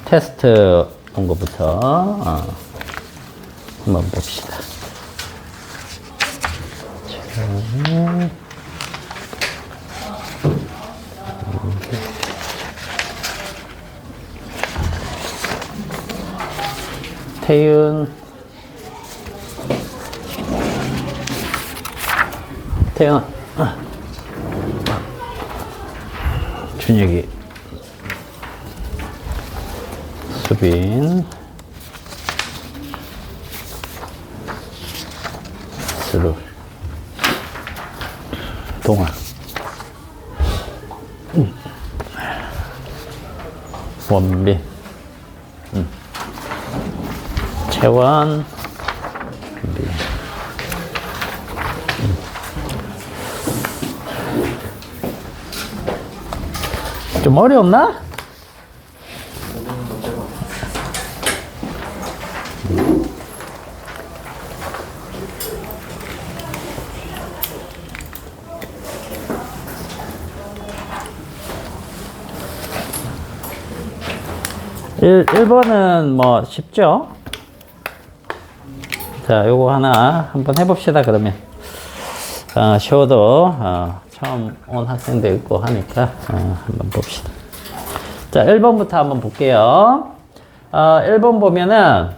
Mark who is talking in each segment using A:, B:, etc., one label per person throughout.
A: 테스트 온 것부터 한번 봅시다. 태윤, 준혁이, 수빈, 스루, 동아, 원빈, 채원, 좀 어려웠나? 일 1번은 뭐 쉽죠? 자, 요거 하나 한번 해봅시다, 그러면. 쉬워도, 처음 온 학생도 있고 하니까, 한번 봅시다. 자, 1번부터 한번 볼게요. 1번 보면은,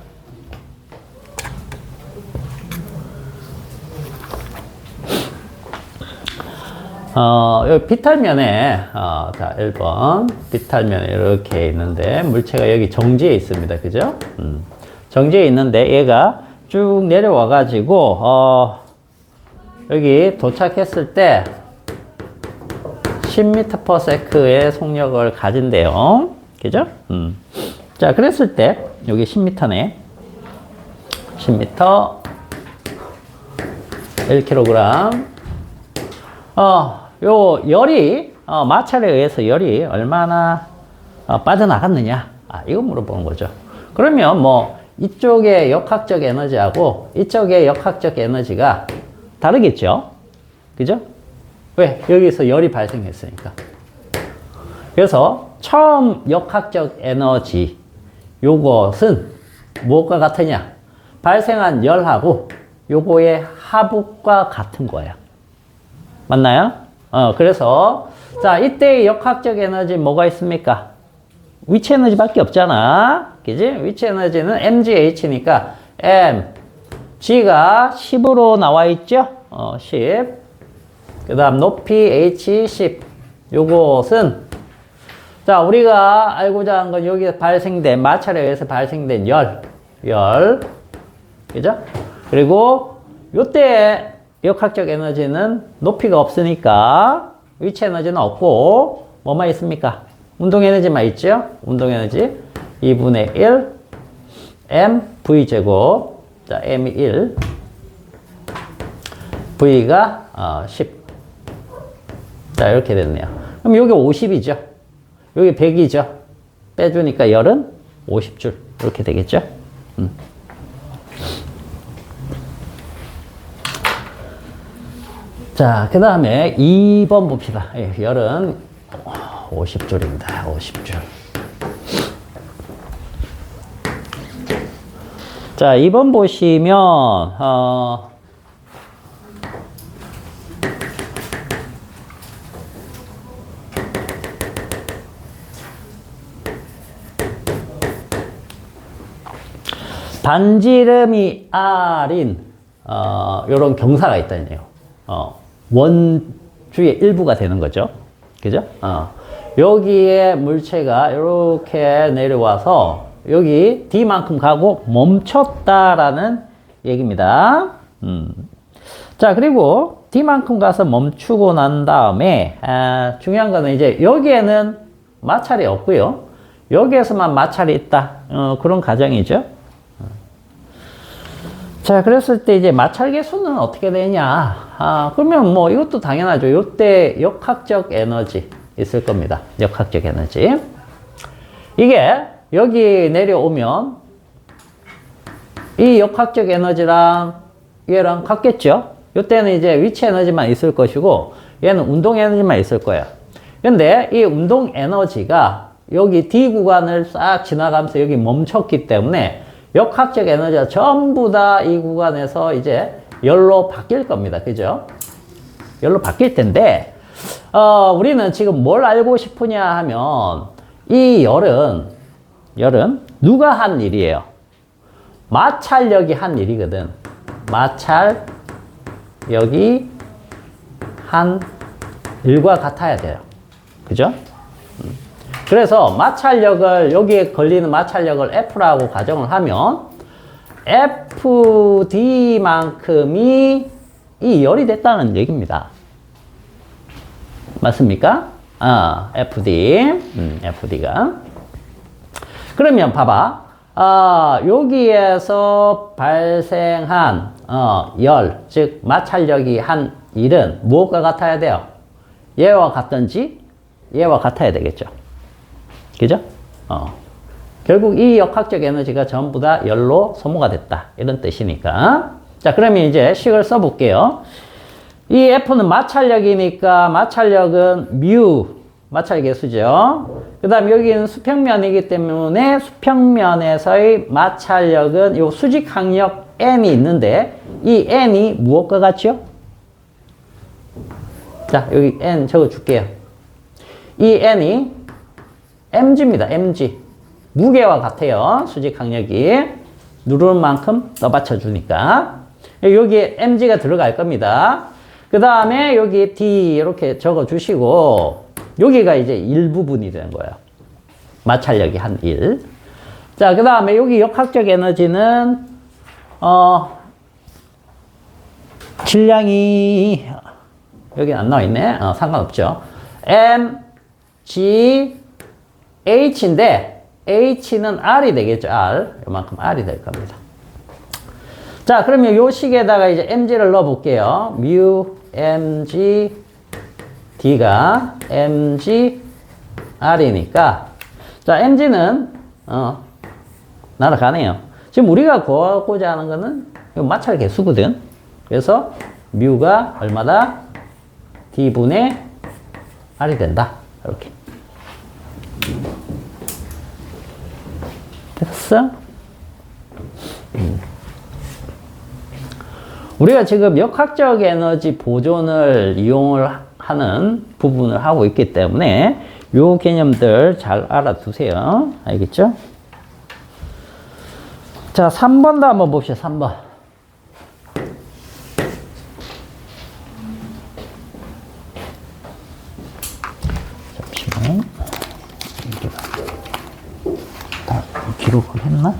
A: 여기 비탈면에, 자, 1번. 비탈면에 이렇게 있는데, 물체가 여기 정지에 있습니다. 그죠? 정지에 있는데, 얘가 쭉 내려와가지고, 여기 도착했을 때, 10m/s의 속력을 가진대요. 그죠? 자, 그랬을 때, 여기 10m네. 10m, 1kg. 요 열이, 마찰에 의해서 열이 얼마나 빠져나갔느냐. 이거 물어보는 거죠. 그러면 뭐, 이쪽의 역학적 에너지하고 이쪽의 역학적 에너지가 다르겠죠? 그죠? 왜? 여기서 열이 발생했으니까. 그래서 처음 역학적 에너지, 요것은 무엇과 같으냐? 발생한 열하고 요거의 합과 같은 거예요. 맞나요? 그래서, 자, 이때의 역학적 에너지 뭐가 있습니까? 위치 에너지밖에 없잖아. 그지? 위치 에너지는 mgh니까 m, g가 10으로 나와 있죠? 10. 그 다음 높이 h 10. 요것은, 자, 우리가 알고자 하는 건 여기에 발생된, 마찰에 의해서 발생된 열. 그죠? 그리고 요때의 역학적 에너지는 높이가 없으니까 위치 에너지는 없고 뭐만 있습니까? 운동 에너지만 있죠? 운동 에너지 2분의 1 m v 제곱. 자, m이 1, v가 10. 자, 이렇게 됐네요. 그럼 여기 50이죠? 여기 100이죠? 빼주니까 열은 50줄. 이렇게 되겠죠? 자, 그 다음에 2번 봅시다. 열은 50줄입니다. 50줄. 자, 2번 보시면, 반지름이 R인, 요런 경사가 있다네요. 원주의 일부가 되는 거죠. 그죠? 여기에 물체가 이렇게 내려와서 여기 D만큼 가고 멈췄다라는 얘기입니다. 자, 그리고 D만큼 가서 멈추고 난 다음에, 중요한 거는 이제 여기에는 마찰이 없고요. 여기에서만 마찰이 있다. 그런 가정이죠. 자, 그랬을 때 이제 마찰 계수는 어떻게 되냐. 그러면 뭐 이것도 당연하죠. 요때 역학적 에너지 있을 겁니다. 역학적 에너지. 이게 여기 내려오면 이 역학적 에너지랑 얘랑 같겠죠? 요때는 이제 위치 에너지만 있을 것이고 얘는 운동 에너지만 있을 거예요. 근데 이 운동 에너지가 여기 D 구간을 싹 지나가면서 여기 멈췄기 때문에 역학적 에너지가 전부 다 이 구간에서 이제 열로 바뀔 겁니다. 그죠? 열로 바뀔 텐데, 우리는 지금 뭘 알고 싶으냐 하면, 이 열은 누가 한 일이에요? 마찰력이 한 일이거든. 마찰력이 한 일과 같아야 돼요. 그죠? 그래서 마찰력을, 여기에 걸리는 마찰력을 F라고 가정을 하면, FD만큼이 이 열이 됐다는 얘기입니다. 맞습니까? FD가. 그러면 봐봐. 여기에서 발생한 열, 즉 마찰력이 한 일은 무엇과 같아야 돼요? 얘와 같든지 얘와 같아야 되겠죠. 그죠? 결국 이 역학적 에너지가 전부 다 열로 소모가 됐다. 이런 뜻이니까. 자, 그러면 이제 식을 써볼게요. 이 F는 마찰력이니까 마찰력은 뮤, 마찰계수죠. 그 다음 여기는 수평면이기 때문에 수평면에서의 마찰력은 요 수직항력 N이 있는데 이 N이 무엇과 같죠? 자, 여기 N 적어줄게요. 이 N이 mg입니다. mg. 무게와 같아요. 수직항력이. 누르는 만큼 떠받쳐 주니까. 여기에 mg가 들어갈 겁니다. 그 다음에 여기 D 이렇게 적어주시고 여기가 이제 일부분이 되는 거예요. 마찰력이 한 1. 자, 그 다음에 여기 역학적 에너지는 질량이 여기 안 나와 있네. 상관없죠. m, g, h인데 h는 r이 되겠죠. r. 이만큼 r이 될 겁니다. 자, 그러면 요 식에다가 이제 mg를 넣어 볼게요. mu mg d가 mg r이니까 자, mg는 날아가네요. 지금 우리가 구하고자 하는 거는 요 마찰 개수거든. 그래서 mu가 얼마다? d분의 r이 된다. 이렇게. 됐어? 우리가 지금 역학적 에너지 보존을 이용을 하는 부분을 하고 있기 때문에 요 개념들 잘 알아두세요. 알겠죠? 자, 3번도 한번 봅시다. 3번. 잠시만. 다 기록을 했나?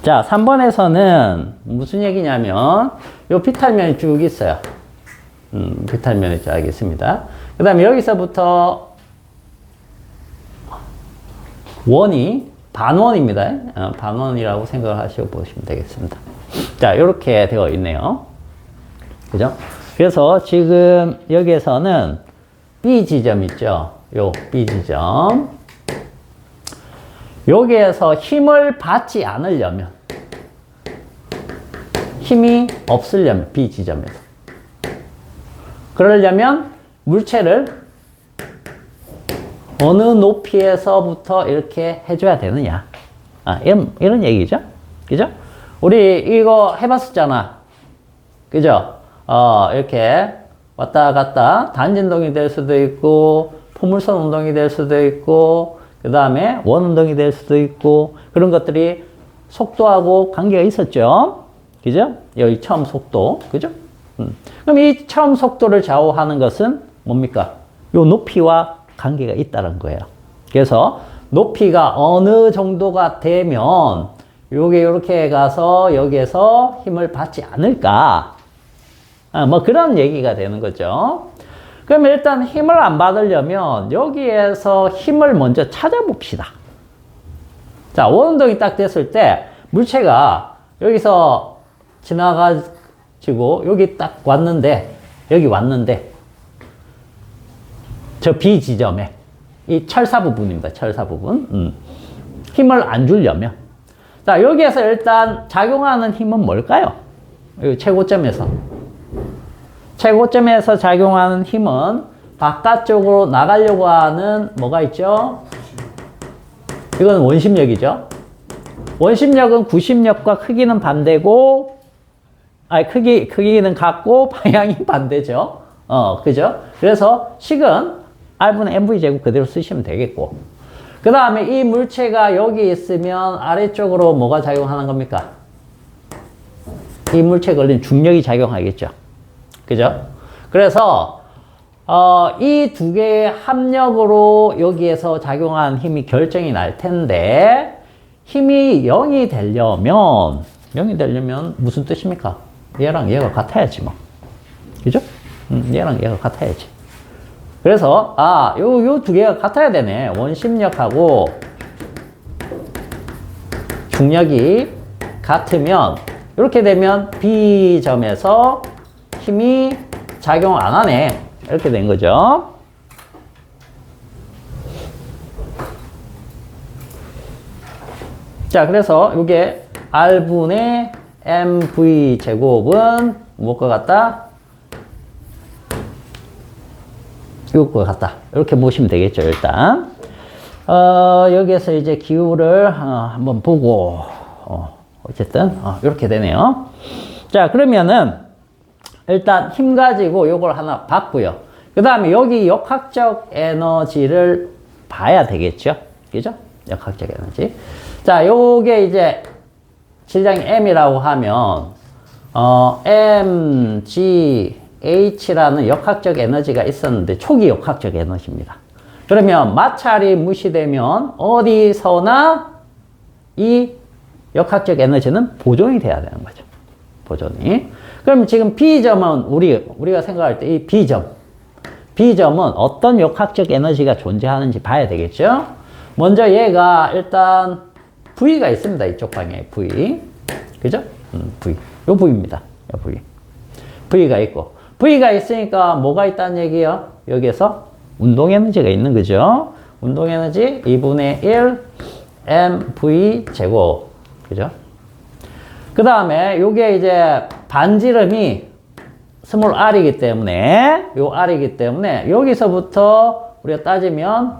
A: 자, 3번에서는 무슨 얘기냐면 요 비탈면이 쭉 있어요. 비탈면이 쫙 있습니다. 그 다음에 여기서부터 원이 반원입니다. 반원이라고 생각을 하시고 보시면 되겠습니다. 자, 이렇게 되어 있네요. 그죠? 그래서 지금 여기에서는 B 지점 있죠? 요 B 지점. 여기에서 힘을 받지 않으려면, 힘이 없으려면, B 지점에서. 그러려면 물체를 어느 높이에서부터 이렇게 해줘야 되느냐. 이런 얘기죠. 그죠? 우리 이거 해봤었잖아. 그죠? 이렇게 왔다 갔다 단진동이 될 수도 있고, 포물선 운동이 될 수도 있고, 그 다음에 원 운동이 될 수도 있고, 그런 것들이 속도하고 관계가 있었죠. 그죠? 여기 처음 속도. 그죠? 그럼 이 처음 속도를 좌우하는 것은 뭡니까? 요 높이와 관계가 있다는 거예요. 그래서 높이가 어느 정도가 되면 요게 이렇게 가서 여기에서 힘을 받지 않을까? 뭐 그런 얘기가 되는 거죠. 그럼 일단 힘을 안 받으려면 여기에서 힘을 먼저 찾아봅시다. 자, 원운동이 딱 됐을 때 물체가 여기서 지나가지고 여기 딱 왔는데, 여기 왔는데 저 B 지점에 이 철사 부분입니다. 철사 부분. 힘을 안 주려면, 자, 여기에서 일단 작용하는 힘은 뭘까요? 여기 최고점에서 최고점에서 작용하는 힘은 바깥쪽으로 나가려고 하는 뭐가 있죠? 이건 원심력이죠. 원심력은 구심력과 크기는 반대고, 크기는 같고 방향이 반대죠. 그죠? 그래서 식은 R분의 mv 제곱 그대로 쓰시면 되겠고. 그 다음에 이 물체가 여기 있으면 아래쪽으로 뭐가 작용하는 겁니까? 이 물체에 걸린 중력이 작용하겠죠. 그죠? 그래서 이 두 개의 합력으로 여기에서 작용한 힘이 결정이 날 텐데, 힘이 0이 되려면 무슨 뜻입니까? 얘랑 얘가 같아야지 뭐. 그죠? 얘랑 얘가 같아야지. 그래서 요 두 개가 같아야 되네. 원심력하고 중력이 같으면, 이렇게 되면 B점에서 힘이 작용 안 하네. 이렇게 된 거죠. 자, 그래서 이게 R분의 mv 제곱은 뭐과 같다? 이것과 같다. 이렇게 보시면 되겠죠, 일단. 여기에서 이제 기울을 한번 보고, 어쨌든, 이렇게 되네요. 자, 그러면은, 일단 힘 가지고 요걸 하나 봤고요. 그 다음에 여기 역학적 에너지를 봐야 되겠죠? 그죠? 역학적 에너지. 자, 요게 이제 질량이 m이라고 하면, mgh라는 역학적 에너지가 있었는데, 초기 역학적 에너지입니다. 그러면 마찰이 무시되면 어디서나 이 역학적 에너지는 보존이 돼야 되는 거죠. 보존이. 그럼 지금 B점은 우리가 생각할 때 이 B점은 어떤 역학적 에너지가 존재하는지 봐야 되겠죠? 먼저 얘가 일단 V가 있습니다. 이쪽 방향에 V. 그죠? V. 요 V입니다. 요 V. V가 있고. V가 있으니까 뭐가 있다는 얘기예요? 여기에서 운동 에너지가 있는 거죠. 운동 에너지 2분의 1 mv 제곱. 그죠? 그 다음에 요게 이제 반지름이 스몰 r이기 때문에, 요 r이기 때문에 여기서부터 우리가 따지면,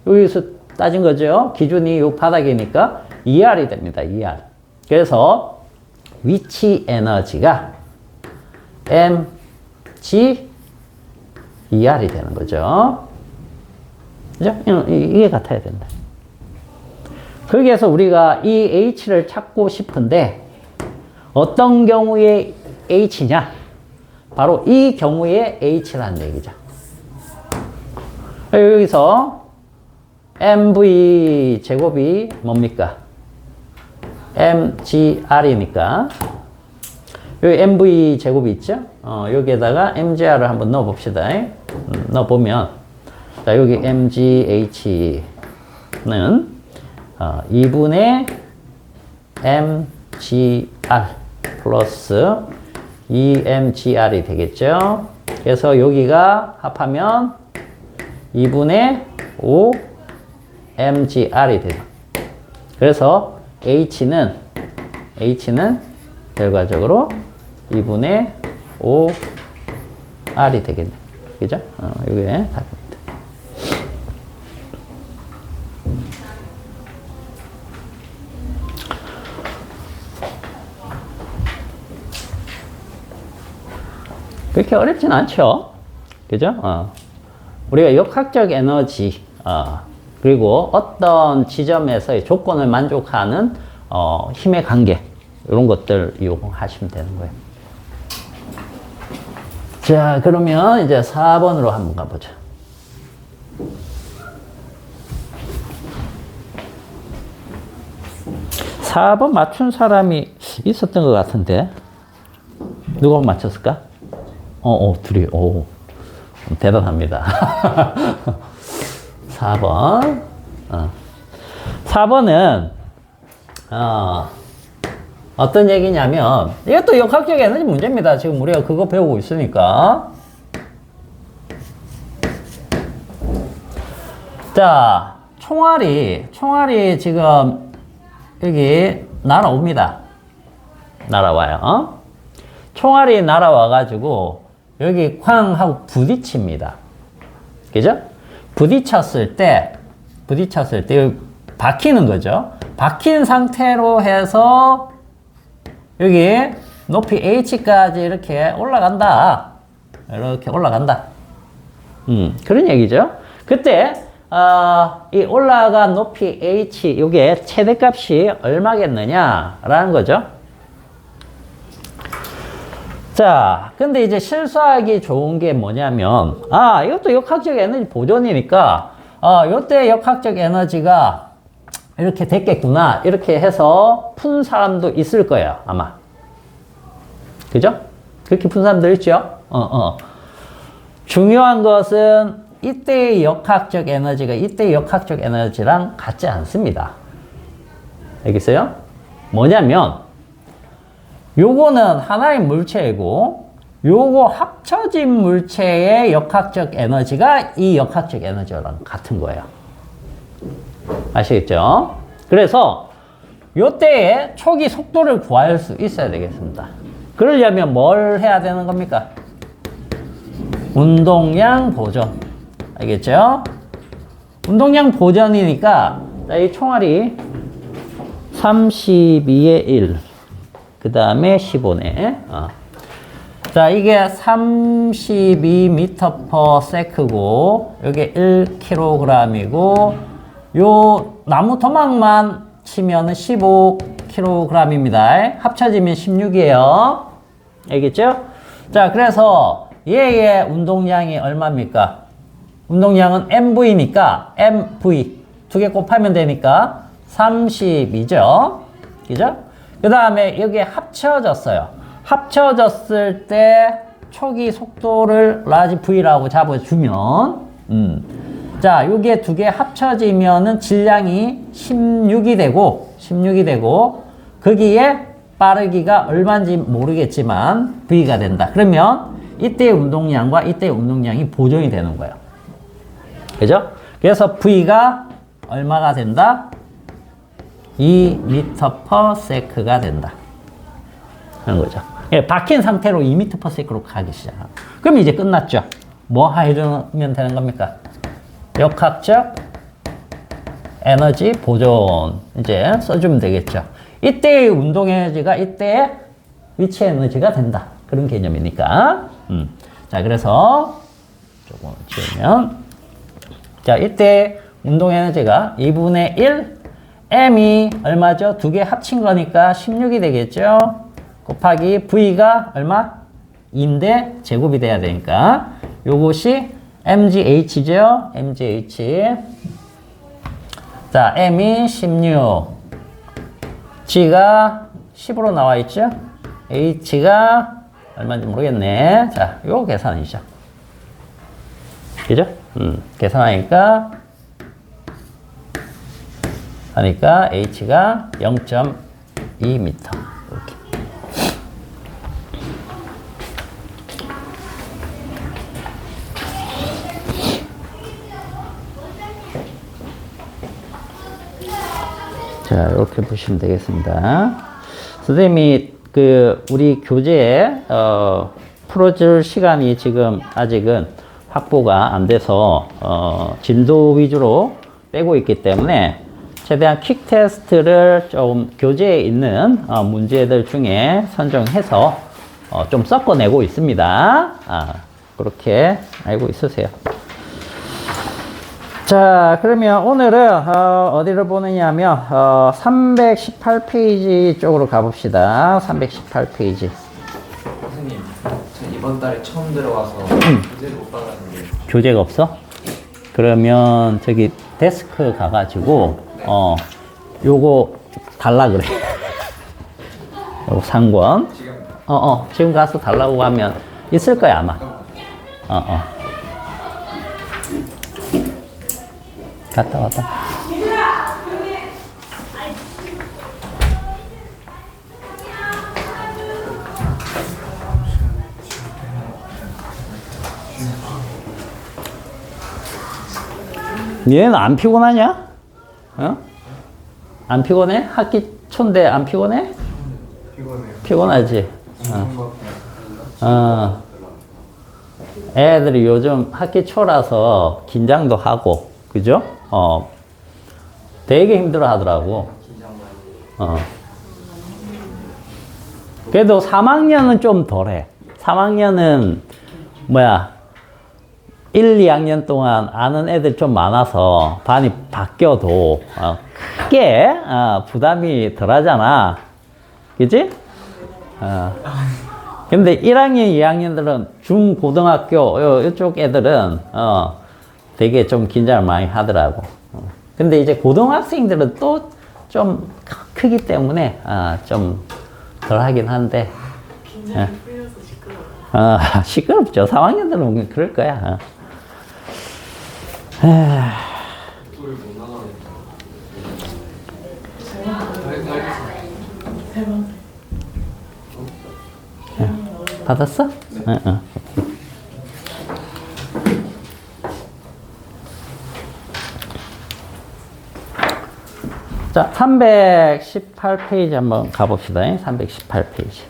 A: 여기서 따진 거죠. 기준이 요 바닥이니까 2r이 됩니다. 2r. 그래서 위치 에너지가 mg 2r이 되는 거죠. 그죠? 이게 같아야 된다. 거기에서 우리가 이 h를 찾고 싶은데, 어떤 경우에 h냐? 바로 이 경우에 h라는 얘기죠. 여기서 mv 제곱이 뭡니까? mgr이니까 여기 mv 제곱이 있죠? 여기에다가 mgr을 한번 넣어 봅시다. 넣어보면, 자, 여기 mgh는 2분의 mgr 플러스 2mgr이 되겠죠? 그래서 여기가 합하면 2분의 5mgr이 돼요. 그래서 h는 결과적으로 2분의 5r이 되겠네. 그죠? 이게 답입니다. 그렇게 어렵진 않죠. 그죠? 우리가 역학적 에너지, 그리고 어떤 지점에서의 조건을 만족하는, 힘의 관계, 이런 것들 이용하시면 되는 거예요. 자, 그러면 이제 4번으로 한번 가보자. 4번 맞춘 사람이 있었던 것 같은데, 누가 맞췄을까? 둘이, 대단합니다. 4번. 4번은, 어떤 얘기냐면, 이것도 역학적 에너지 문제입니다. 지금 우리가 그거 배우고 있으니까. 자, 총알이 지금 여기 날아옵니다. 날아와요. 총알이 날아와가지고, 여기 광하고 부딪힙니다. 그죠? 부딪혔을 때 여기 박히는 거죠. 박힌 상태로 해서 여기 높이 h까지 이렇게 올라간다. 이렇게 올라간다. 그런 얘기죠. 그때 이 올라간 높이 h, 요게 최대값이 얼마겠느냐라는 거죠. 자, 근데 이제 실수하기 좋은 게 뭐냐면, 이것도 역학적 에너지 보존이니까, 요때 역학적 에너지가 이렇게 됐겠구나. 이렇게 해서 푼 사람도 있을 거예요, 아마. 그죠? 그렇게 푼 사람들 있죠? 중요한 것은 이때의 역학적 에너지가 이때의 역학적 에너지랑 같지 않습니다. 알겠어요? 뭐냐면, 요거는 하나의 물체이고, 요거 합쳐진 물체의 역학적 에너지가 이 역학적 에너지랑 같은 거예요. 아시겠죠? 그래서 요때에 초기 속도를 구할 수 있어야 되겠습니다. 그러려면 뭘 해야 되는 겁니까? 운동량 보존. 알겠죠? 운동량 보존이니까, 자, 이 총알이 32의 1. 그 다음에 15네. 자, 이게 32m/s고, 이게 1kg이고, 요 나무 토막만 치면은 15kg입니다. 합쳐지면 16이에요. 알겠죠? 자, 그래서 얘의 운동량이 얼마입니까? 운동량은 mv니까 mv 두 개 곱하면 되니까 32죠. 그죠? 그 다음에 여기에 합쳐졌어요. 합쳐졌을 때 초기 속도를 라지 v라고 잡아주면, 자, 요게 두 개 합쳐지면은 질량이 16이 되고, 거기에 빠르기가 얼마인지 모르겠지만 v가 된다. 그러면 이때의 운동량과 이때의 운동량이 보존이 되는 거예요. 그죠? 그래서 v가 얼마가 된다? 2m/s가 된다. 하는 거죠. 예, 박힌 상태로 2m/s로 가기 시작합니다. 그럼 이제 끝났죠. 뭐 해주면 되는 겁니까? 역학적 에너지 보존. 이제 써주면 되겠죠. 이때의 운동 에너지가 이때의 위치 에너지가 된다. 그런 개념이니까. 자, 그래서 조금 지우면. 자, 이때 운동 에너지가 2분의 1 m이 얼마죠? 두 개 합친 거니까 16이 되겠죠? 곱하기 v가 얼마? 2인데 제곱이 돼야 되니까 요것이 mgh죠? mgh. 자, m이 16, g가 10으로 나와 있죠? h가 얼마인지 모르겠네. 자, 요 계산이죠. 그죠? 계산하니까 h가 0.2m. 이렇게. 자, 이렇게 보시면 되겠습니다. 선생님이 우리 교재에 풀어줄 시간이 지금 아직은 확보가 안 돼서 진도 위주로 빼고 있기 때문에 최대한 퀵 테스트를 좀 교재에 있는 문제들 중에 선정해서 좀 섞어내고 있습니다. 그렇게 알고 있으세요. 자, 그러면 오늘은 어디를 보느냐 하면 318페이지 쪽으로 가봅시다. 318페이지.
B: 선생님, 전 이번 달에 처음 들어와서 교재를 못 받았는데.
A: 교재가 없어? 그러면 저기 데스크 가가지고 요거 달라 그래. 요거 상권.
B: 지금?
A: 지금 가서 달라고 하면 있을 거야 아마. 갔다 왔다. 얘는 안 피곤하냐? 안 피곤해? 학기 초인데 안 피곤해?
B: 피곤해요.
A: 피곤하지? 애들이 요즘 학기 초라서 긴장도 하고, 그죠? 되게 힘들어 하더라고. 그래도 3학년은 좀 덜해. 3학년은, 1, 2학년 동안 아는 애들 좀 많아서 반이 바뀌어도, 크게, 부담이 덜 하잖아. 그지? 근데 1학년, 2학년들은 중고등학교, 이쪽 애들은, 되게 좀 긴장을 많이 하더라고. 근데 이제 고등학생들은 또 좀 크기 때문에, 좀 덜 하긴 한데. 긴장이 풀려서 시끄러워. 시끄럽죠. 3학년들은 그럴 거야. 받았어? 응. 자, 318페이지 한번 가봅시다. 318페이지.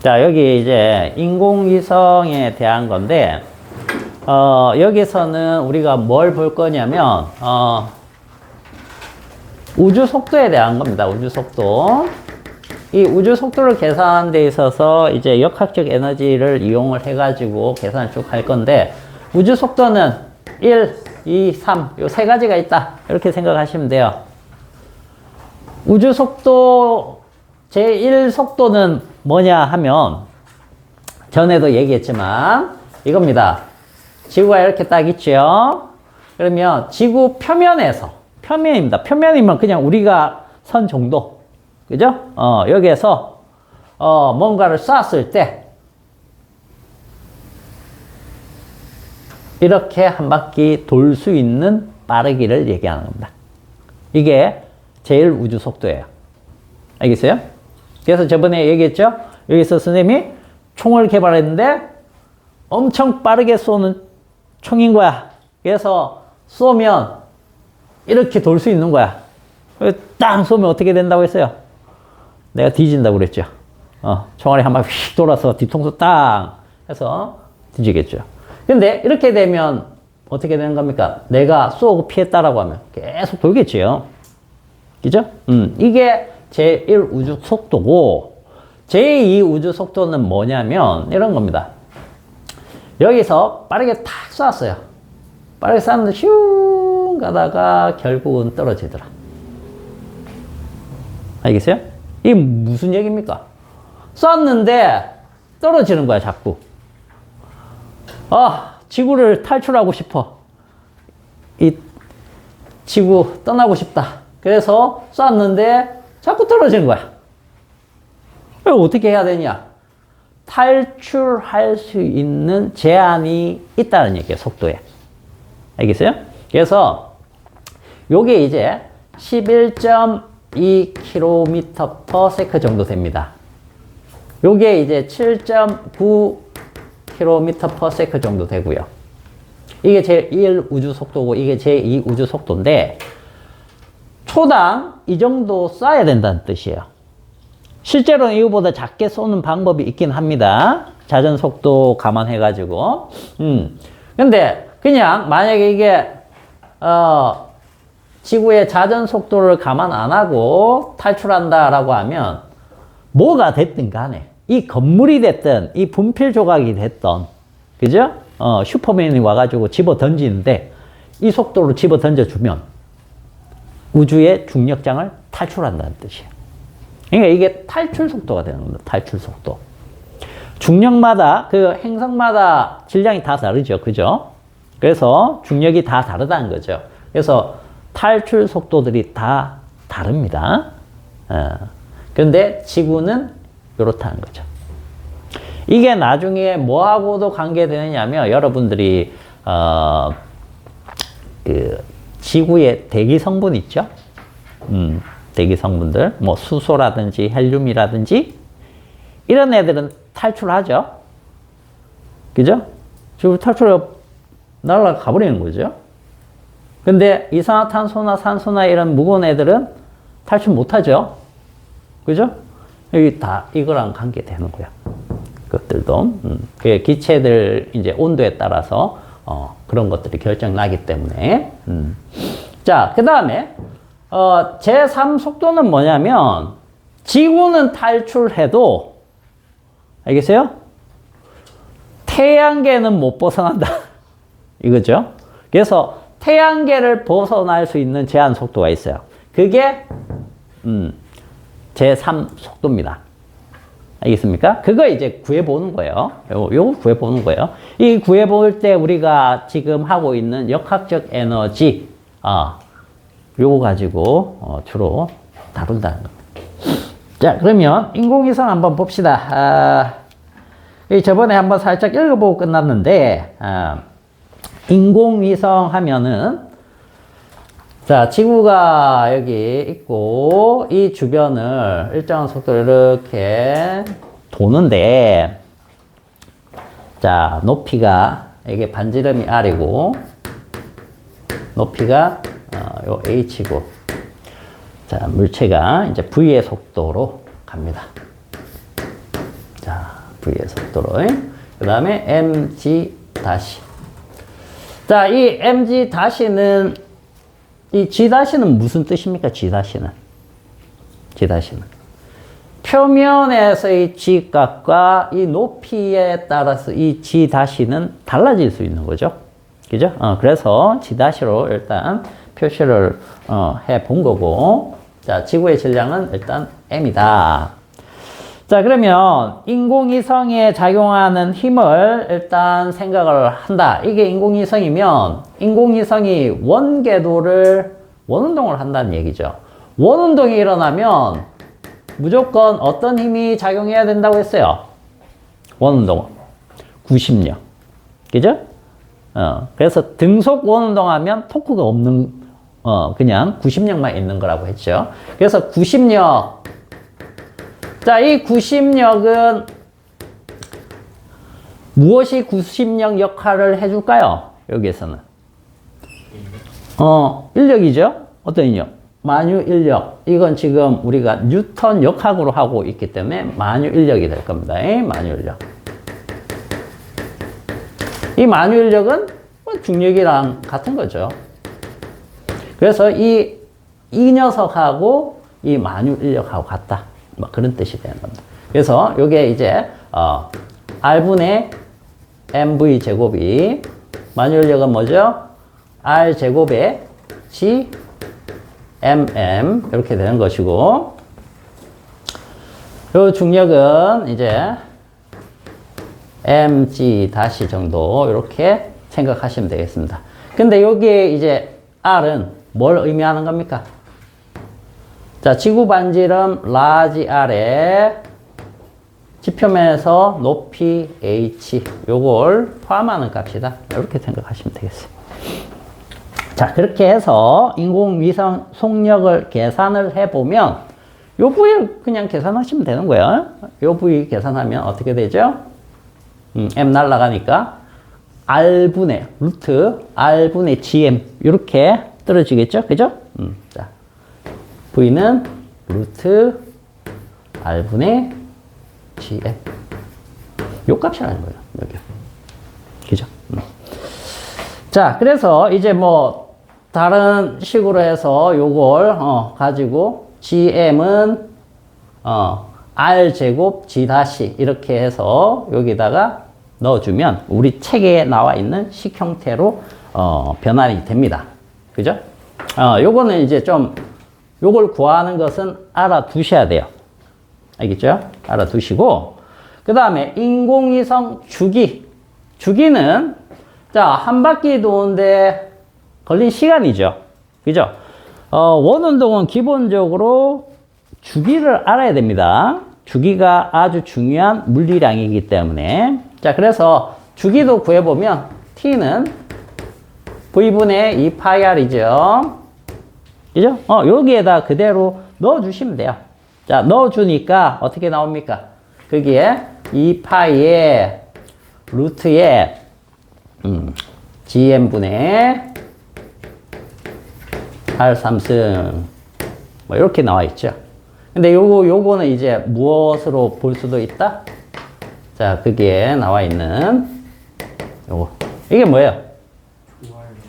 A: 자, 여기 이제 인공위성에 대한 건데, 여기서는 우리가 뭘 볼 거냐면, 우주 속도에 대한 겁니다. 우주 속도. 이 우주 속도를 계산하는 데 있어서 이제 역학적 에너지를 이용을 해가지고 계산을 쭉 할 건데, 우주 속도는 1, 2, 3, 요 세 가지가 있다. 이렇게 생각하시면 돼요. 우주 속도, 제1 속도는 뭐냐 하면, 전에도 얘기했지만, 이겁니다. 지구가 이렇게 딱 있죠? 그러면 지구 표면에서, 표면입니다. 표면이면 그냥 우리가 선 정도. 그죠? 여기에서, 뭔가를 쐈을 때, 이렇게 한 바퀴 돌 수 있는 빠르기를 얘기하는 겁니다. 이게 제일 우주 속도예요. 알겠어요? 그래서 저번에 얘기했죠? 여기서 선생님이 총을 개발했는데 엄청 빠르게 쏘는 총인 거야. 그래서 쏘면 이렇게 돌 수 있는 거야. 땅 쏘면 어떻게 된다고 했어요? 내가 뒤진다고 그랬죠. 총알이 한 바퀴 휙 돌아서 뒤통수 땅 해서 뒤지겠죠. 근데 이렇게 되면 어떻게 되는 겁니까? 내가 쏘고 피했다라고 하면 계속 돌겠지요. 그죠? 이게 제1 우주 속도고, 제2 우주 속도는 뭐냐면 이런 겁니다. 여기서 빠르게 탁 쐈어요. 빠르게 쐈는데 슝 가다가 결국은 떨어지더라. 알겠어요? 이게 무슨 얘기입니까? 쐈는데 떨어지는 거야, 자꾸. 지구를 탈출하고 싶어. 이 지구 떠나고 싶다. 그래서 쐈는데 자꾸 떨어지는 거야. 어떻게 해야 되냐? 탈출할 수 있는 제한이 있다는 얘기예요, 속도에. 알겠어요? 그래서 요게 이제 11.2km/s 정도 됩니다. 요게 이제 7.9km/s 정도 되고요. 이게 제1 우주 속도고 이게 제2 우주 속도인데, 초당 이 정도 쏴야 된다는 뜻이에요. 실제로는 이거보다 작게 쏘는 방법이 있긴 합니다. 자전 속도 감안해가지고. 근데 그냥 만약에 이게 지구의 자전 속도를 감안 안 하고 탈출한다라고 하면 뭐가 됐든 간에, 이 건물이 됐든 이 분필 조각이 됐든, 그죠? 슈퍼맨이 와가지고 집어 던지는데 이 속도로 집어 던져주면 우주의 중력장을 탈출한다는 뜻이에요. 그러니까 이게 탈출 속도가 되는 겁니다. 탈출 속도. 중력마다, 그 행성마다 질량이 다 다르죠. 그죠? 그래서 중력이 다 다르다는 거죠. 그래서 탈출 속도들이 다 다릅니다. 그런데 지구는 이렇다는 거죠. 이게 나중에 뭐하고도 관계되느냐면, 여러분들이 그 지구의 대기 성분 있죠? 대기 성분들, 뭐 수소라든지 헬륨이라든지 이런 애들은 탈출하죠. 그죠? 지금 탈출해 날아가 버리는 거죠. 근데 이산화탄소나 산소나 이런 무거운 애들은 탈출 못 하죠. 그죠? 여기 다 이거랑 관계되는 거야. 것들도. 그 기체들 이제 온도에 따라서 그런 것들이 결정나기 때문에. 자, 그 다음에 제3 속도는 뭐냐면 지구는 탈출해도 알겠어요? 태양계는 못 벗어난다. 이거죠. 그래서 태양계를 벗어날 수 있는 제한 속도가 있어요. 그게 제3 속도입니다. 알겠습니까? 그거 이제 구해보는 거예요. 요거 구해보는 거예요. 이 구해볼 때 우리가 지금 하고 있는 역학적 에너지, 요거 가지고 주로 다룬다는 겁니다. 자, 그러면 인공위성 한번 봅시다. 저번에 한번 살짝 읽어보고 끝났는데, 인공위성 하면은, 자, 지구가 여기 있고, 이 주변을 일정한 속도로 이렇게 도는데, 자, 높이가, 이게 반지름이 R이고, 높이가, 요 H고, 자, 물체가 이제 V의 속도로 갑니다. 자, V의 속도로. 그 다음에 mg 다시. 자, 이 mg 다시는, 이 g 다시는 무슨 뜻입니까? g 다시는. g 다시는. 표면에서의 g 값과 이 높이에 따라서 이 g 다시는 달라질 수 있는 거죠. 그죠? 그래서 g 다시로 일단 표시를 해 본 거고, 자, 지구의 질량은 일단 m이다. 자, 그러면 인공위성에 작용하는 힘을 일단 생각을 한다. 이게 인공위성이면 인공위성이 원궤도를 원운동을 한다는 얘기죠. 원운동이 일어나면 무조건 어떤 힘이 작용해야 된다고 했어요? 원운동은 구심력. 그죠? 그래서 등속 원운동하면 토크가 없는 그냥 구심력만 있는 거라고 했죠. 그래서 구심력. 자, 이 구심력은 무엇이 구심력 역할을 해줄까요? 여기에서는. 인력이죠? 어떤 인력? 만유 인력. 이건 지금 우리가 뉴턴 역학으로 하고 있기 때문에 만유 인력이 될 겁니다. 만유 인력. 이 만유 인력은 중력이랑 같은 거죠. 그래서 이 녀석하고 이 만유 인력하고 같다. 뭐 그런 뜻이 되는 겁니다. 그래서 요게 이제 R분의 mv 제곱이 만유 인력은 뭐죠? R 제곱에 G mm 이렇게 되는 것이고, 요 중력은 이제 mg 다시 정도 이렇게 생각하시면 되겠습니다. 근데 여기에 이제 R은 뭘 의미하는 겁니까? 자, 지구 반지름 라지 R에 지표면에서 높이 h 요걸 포함하는 값이다. 이렇게 생각하시면 되겠어요. 자, 그렇게 해서 인공위성 속력을 계산을 해보면 요 부위 그냥 계산하시면 되는 거예요. 요 부위 계산하면 어떻게 되죠? m 날라가니까 R분의 루트 R분의 gm 이렇게 떨어지겠죠? 그죠? 자, V는 루트 R분의 gm 요 값이라는 거예요. 여기. 그죠? 자, 그래서 이제 뭐 다른 식으로 해서 요걸 가지고 gm은 r 제곱 g 다시 이렇게 해서 여기다가 넣어주면 우리 책에 나와 있는 식 형태로 변환이 됩니다. 그죠? 요거는 이제 좀 요걸 구하는 것은 알아두셔야 돼요. 알겠죠? 알아두시고, 그 다음에 인공위성 주기는 자, 한 바퀴 도는데 걸린 시간이죠. 그죠? 원운동은 기본적으로 주기를 알아야 됩니다. 주기가 아주 중요한 물리량이기 때문에. 자, 그래서 주기도 구해보면 T는 V분의 2πr이죠. 그죠? 여기에다 그대로 넣어주시면 돼요. 자, 넣어주니까 어떻게 나옵니까? 거기에 2파이에 루트에 gm분의 R3승 뭐 이렇게 나와 있죠. 근데 요거는 이제 무엇으로 볼 수도 있다? 자, 거기에 나와 있는 요거. 이게 뭐예요?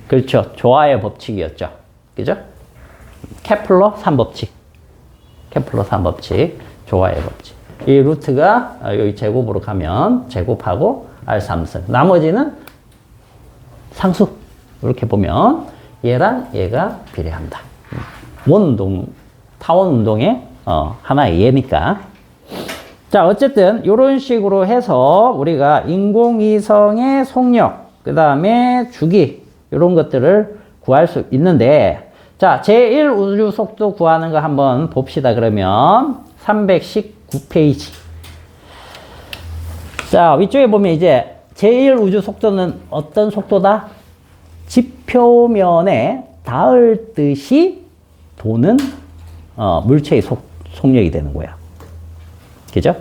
A: 그렇죠. 조화의 법칙이었죠. 그죠? 케플러 3법칙. 케플러 3법칙. 조화의 법칙. 이 루트가 여기 제곱으로 가면 제곱하고 R3승. 나머지는 상수. 이렇게 보면 얘랑 얘가 비례한다. 원운동, 타원 운동의 하나의 예니까. 자, 어쨌든 이런 식으로 해서 우리가 인공위성의 속력, 그 다음에 주기 이런 것들을 구할 수 있는데, 자, 제1 우주 속도 구하는 거 한번 봅시다. 그러면 319페이지. 자, 위쪽에 보면 이제 제1 우주 속도는 어떤 속도다? 지표면에 닿을 듯이 도는 물체의 속력이 되는 거야. 그죠?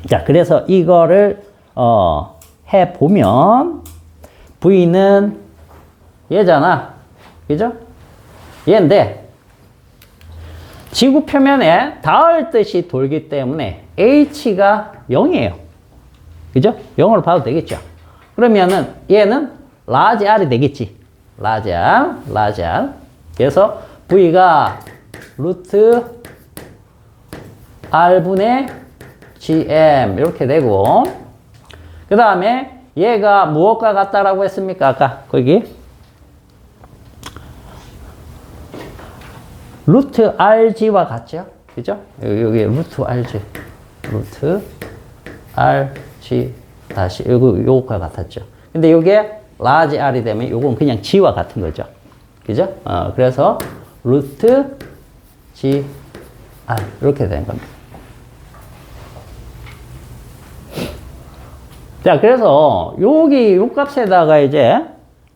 A: 자, 그래서 이거를 해보면 V는 얘잖아. 그죠? 얘인데 지구 표면에 닿을 듯이 돌기 때문에 H가 0이에요. 그죠? 0으로 봐도 되겠죠? 그러면은 얘는 라지 R이 되겠지. 라지 R, 라지 R. 그래서 V가 루트 R분의 GM 이렇게 되고, 그 다음에 얘가 무엇과 같다라고 했습니까? 아까 거기 루트 RG와 같죠? 그죠? 여기 루트 RG, 루트 RG 다시 요거과 같았죠. 근데 요게 라지 R이 되면 요건 그냥 G와 같은 거죠. 그죠? 그래서 루트 G R 이렇게 된 겁니다. 자, 그래서 여기 요 값에다가 이제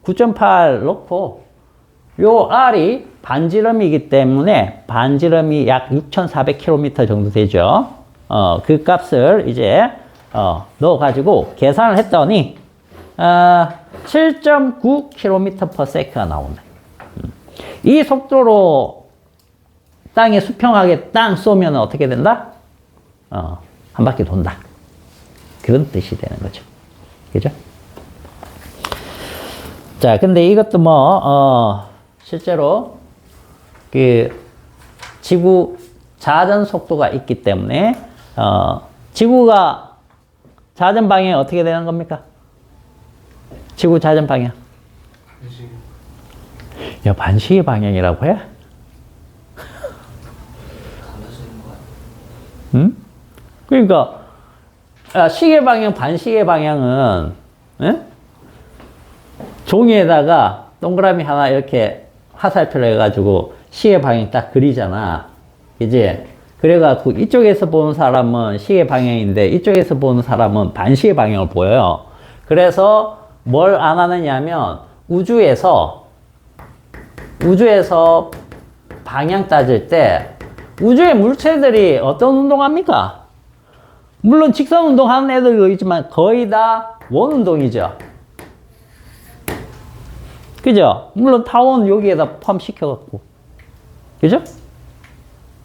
A: 9.8 넣고 요 R이 반지름이기 때문에 반지름이 약 6,400km 정도 되죠. 그 값을 이제 넣어가지고 계산을 했더니 7.9km/s가 나오네. 이 속도로 땅에 수평하게 땅 쏘면 어떻게 된다? 한 바퀴 돈다. 그런 뜻이 되는 거죠. 그죠? 자, 근데 이것도 실제로 지구 자전 속도가 있기 때문에 지구가 자전 방향이 어떻게 되는 겁니까? 지구 자전 방향. 야, 반시계 방향이라고 해? 응? 그러니까 시계 방향, 반시계 방향은 종이에다가 동그라미 하나 이렇게 화살표로 해가지고 시계 방향 딱 그리잖아. 이제 그래갖고 이쪽에서 보는 사람은 시계 방향인데 이쪽에서 보는 사람은 반시계 방향을 보여요. 그래서 뭘 안 하느냐면 우주에서 방향 따질 때 우주의 물체들이 어떤 운동합니까? 물론 직선 운동하는 애들도 있지만 거의 다 원운동이죠. 그죠? 물론 타원 여기에다 포함시켜갖고. 그죠?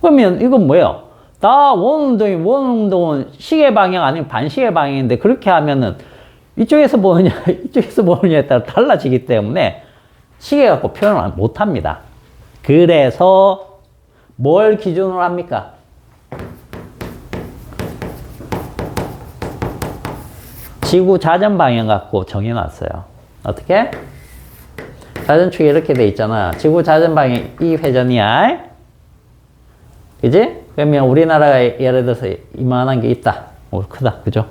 A: 그러면 이건 뭐예요? 다 원운동은 시계 방향 아니면 반시계 방향인데 그렇게 하면은 이쪽에서 보느냐, 이쪽에서 보느냐에 따라 달라지기 때문에 시계 갖고 표현을 못 합니다. 그래서 뭘 기준으로 합니까? 지구 자전 방향 갖고 정해놨어요. 어떻게? 자전축이 이렇게 돼 있잖아. 지구 자전 방향 이 회전이야. 그지? 그러면 우리나라가 예를 들어서 이만한 게 있다. 오, 크다. 그죠?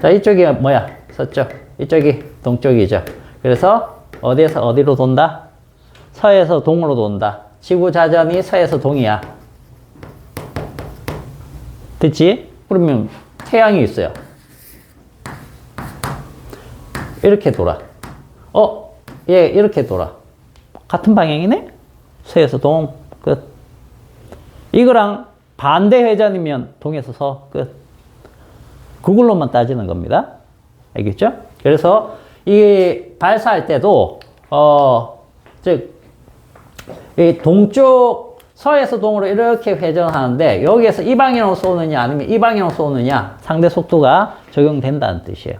A: 자, 이쪽이 뭐야? 서쪽. 이쪽이 동쪽이죠. 그래서 어디에서 어디로 돈다? 서에서 동으로 돈다. 지구 자전이 서에서 동이야. 됐지? 그러면 태양이 있어요. 이렇게 돌아. 얘 이렇게 돌아. 같은 방향이네? 서에서 동, 끝. 이거랑 반대 회전이면 동에서 서, 끝. 그걸로만 따지는 겁니다. 알겠죠? 그래서 이 발사할 때도 즉 이 동쪽 서에서 동으로 이렇게 회전하는데 여기에서 이 방향으로 쏘느냐 아니면 이 방향으로 쏘느냐 상대 속도가 적용된다는 뜻이에요.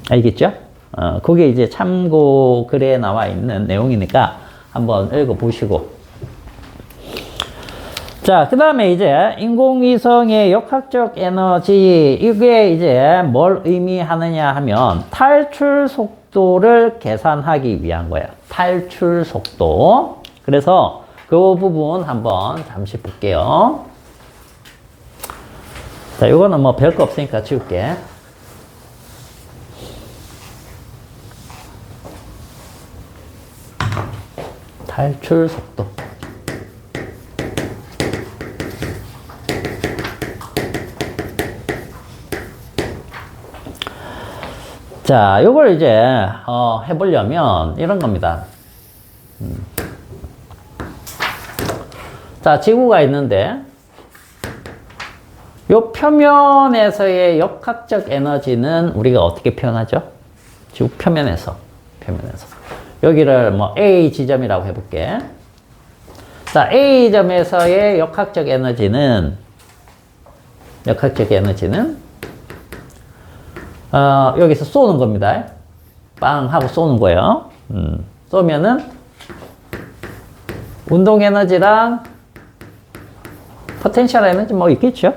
A: 알겠죠? 그게 이제 참고 글에 나와 있는 내용이니까 한번 읽어보시고. 자, 그 다음에 이제 인공위성의 역학적 에너지, 이게 이제 뭘 의미하느냐 하면 탈출 속도를 계산하기 위한 거예요. 탈출 속도. 그래서 그 부분 한번 잠시 볼게요. 자, 이거는 뭐 별거 없으니까 지울게. 탈출 속도. 자, 요걸 이제 해보려면 이런 겁니다. 자, 지구가 있는데 요 표면에서의 역학적 에너지는 우리가 어떻게 표현하죠? 지구 표면에서. 여기를 뭐 A 지점이라고 해볼게. 자, A 점에서의 역학적 에너지는 여기서 쏘는 겁니다. 빵 하고 쏘는 거예요. 쏘면은 운동 에너지랑 포텐셜 에너지 뭐 있겠죠?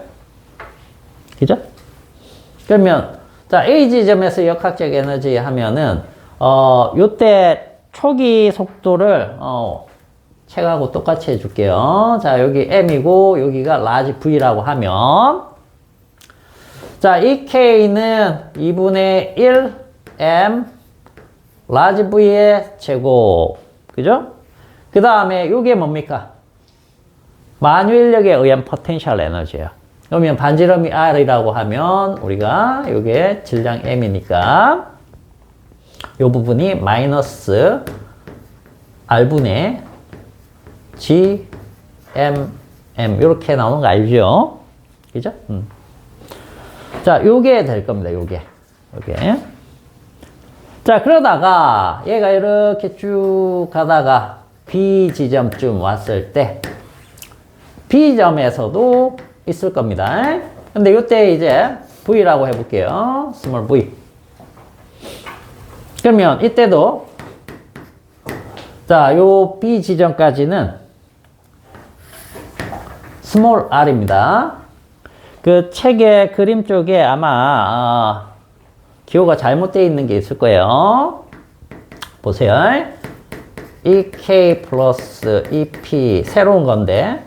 A: 그죠? 그러면 자, A 지점에서 역학적 에너지 하면은 요때 초기 속도를 책하고 똑같이 해줄게요. 자, 여기 M이고 여기가 라지 V라고 하면 자, 이 K는 2분의 1 M 라지 V의 제곱. 그죠? 그 다음에 이게 뭡니까? 만유인력에 의한 포텐셜 에너지예요. 그러면 반지름이 R이라고 하면 우리가 이게 질량 M이니까 이 부분이 마이너스 R분의 G, M, M 이렇게 나오는 거 알죠? 그죠? 자, 요게 될 겁니다. 요게. 자, 그러다가 얘가 이렇게 쭉 가다가 B 지점쯤 왔을 때 B점에서도 있을 겁니다. 근데 요때 이제 V라고 해볼게요. 스몰 V. 그러면 이때도 자, 요 B 지점까지는 스몰 r입니다. 그 책의 그림 쪽에 아마 기호가 잘못되어 있는 게 있을 거예요. 보세요. EK 플러스 EP 새로운 건데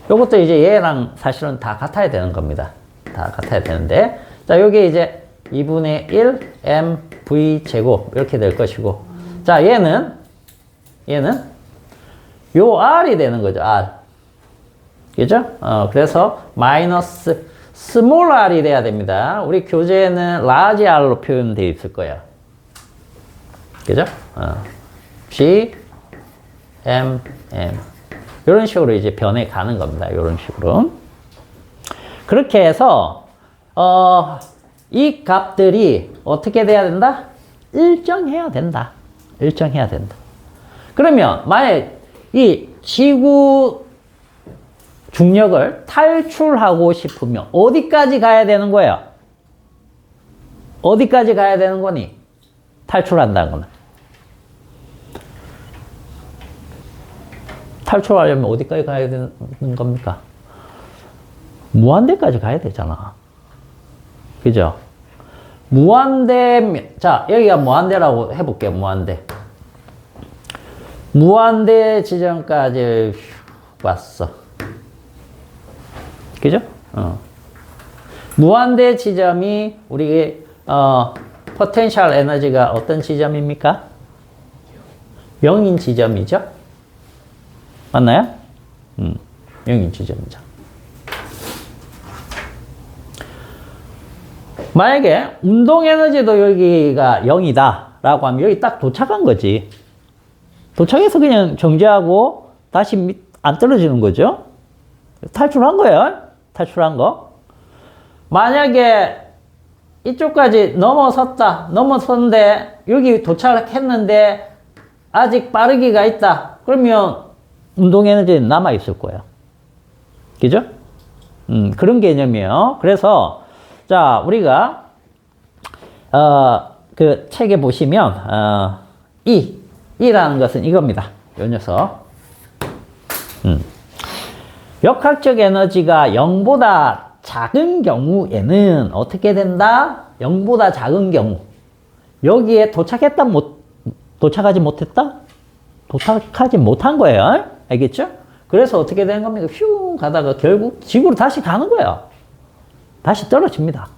A: 요것도 이제 얘랑 사실은 다 같아야 되는 겁니다. 다 같아야 되는데 자, 요게 이제 2분의 1 mv 제곱 이렇게 될 것이고 자, 얘는 요 r이 되는 거죠. r. 그죠? 그래서 마이너스 스몰 r이 돼야 됩니다. 우리 교재에는 라지 r로 표현되어 있을 거예요. 그죠? G, M, M. 이런 식으로 이제 변해 가는 겁니다. 이런 식으로. 그렇게 해서, 이 값들이 어떻게 돼야 된다? 일정해야 된다. 일정해야 된다. 그러면, 만약 이 지구 중력을 탈출하고 싶으면 어디까지 가야 되는 거예요? 어디까지 가야 되는 거니? 탈출한다는 거는. 탈출하려면 어디까지 가야 되는 겁니까? 무한대까지 가야 되잖아. 그죠? 무한대, 자, 여기가 무한대라고 해볼게요. 무한대. 무한대 지점까지 왔어. 그죠? 무한대 지점이 우리 포텐셜 에너지가 어떤 지점입니까? 0인 지점이죠? 맞나요? 0인 지점이죠. 만약에 운동 에너지도 여기가 0이다 라고 하면 여기 딱 도착한 거지. 도착해서 그냥 정지하고 다시 안 떨어지는 거죠. 탈출한 거예요. 탈출한 거. 만약에 이쪽까지 넘어섰는데 여기 도착했는데 아직 빠르기가 있다. 그러면 운동 에너지는 남아있을 거예요. 그죠? 그런 개념이에요. 그래서, 자, 우리가, 그 책에 보시면, E라는 것은 이겁니다. 요 녀석. 역학적 에너지가 0보다 작은 경우에는 어떻게 된다? 0보다 작은 경우. 여기에 도착하지 못했다? 도착하지 못한 거예요. 알겠죠? 그래서 어떻게 된 겁니까? 휘 가다가 결국 지구로 다시 가는 거예요. 다시 떨어집니다.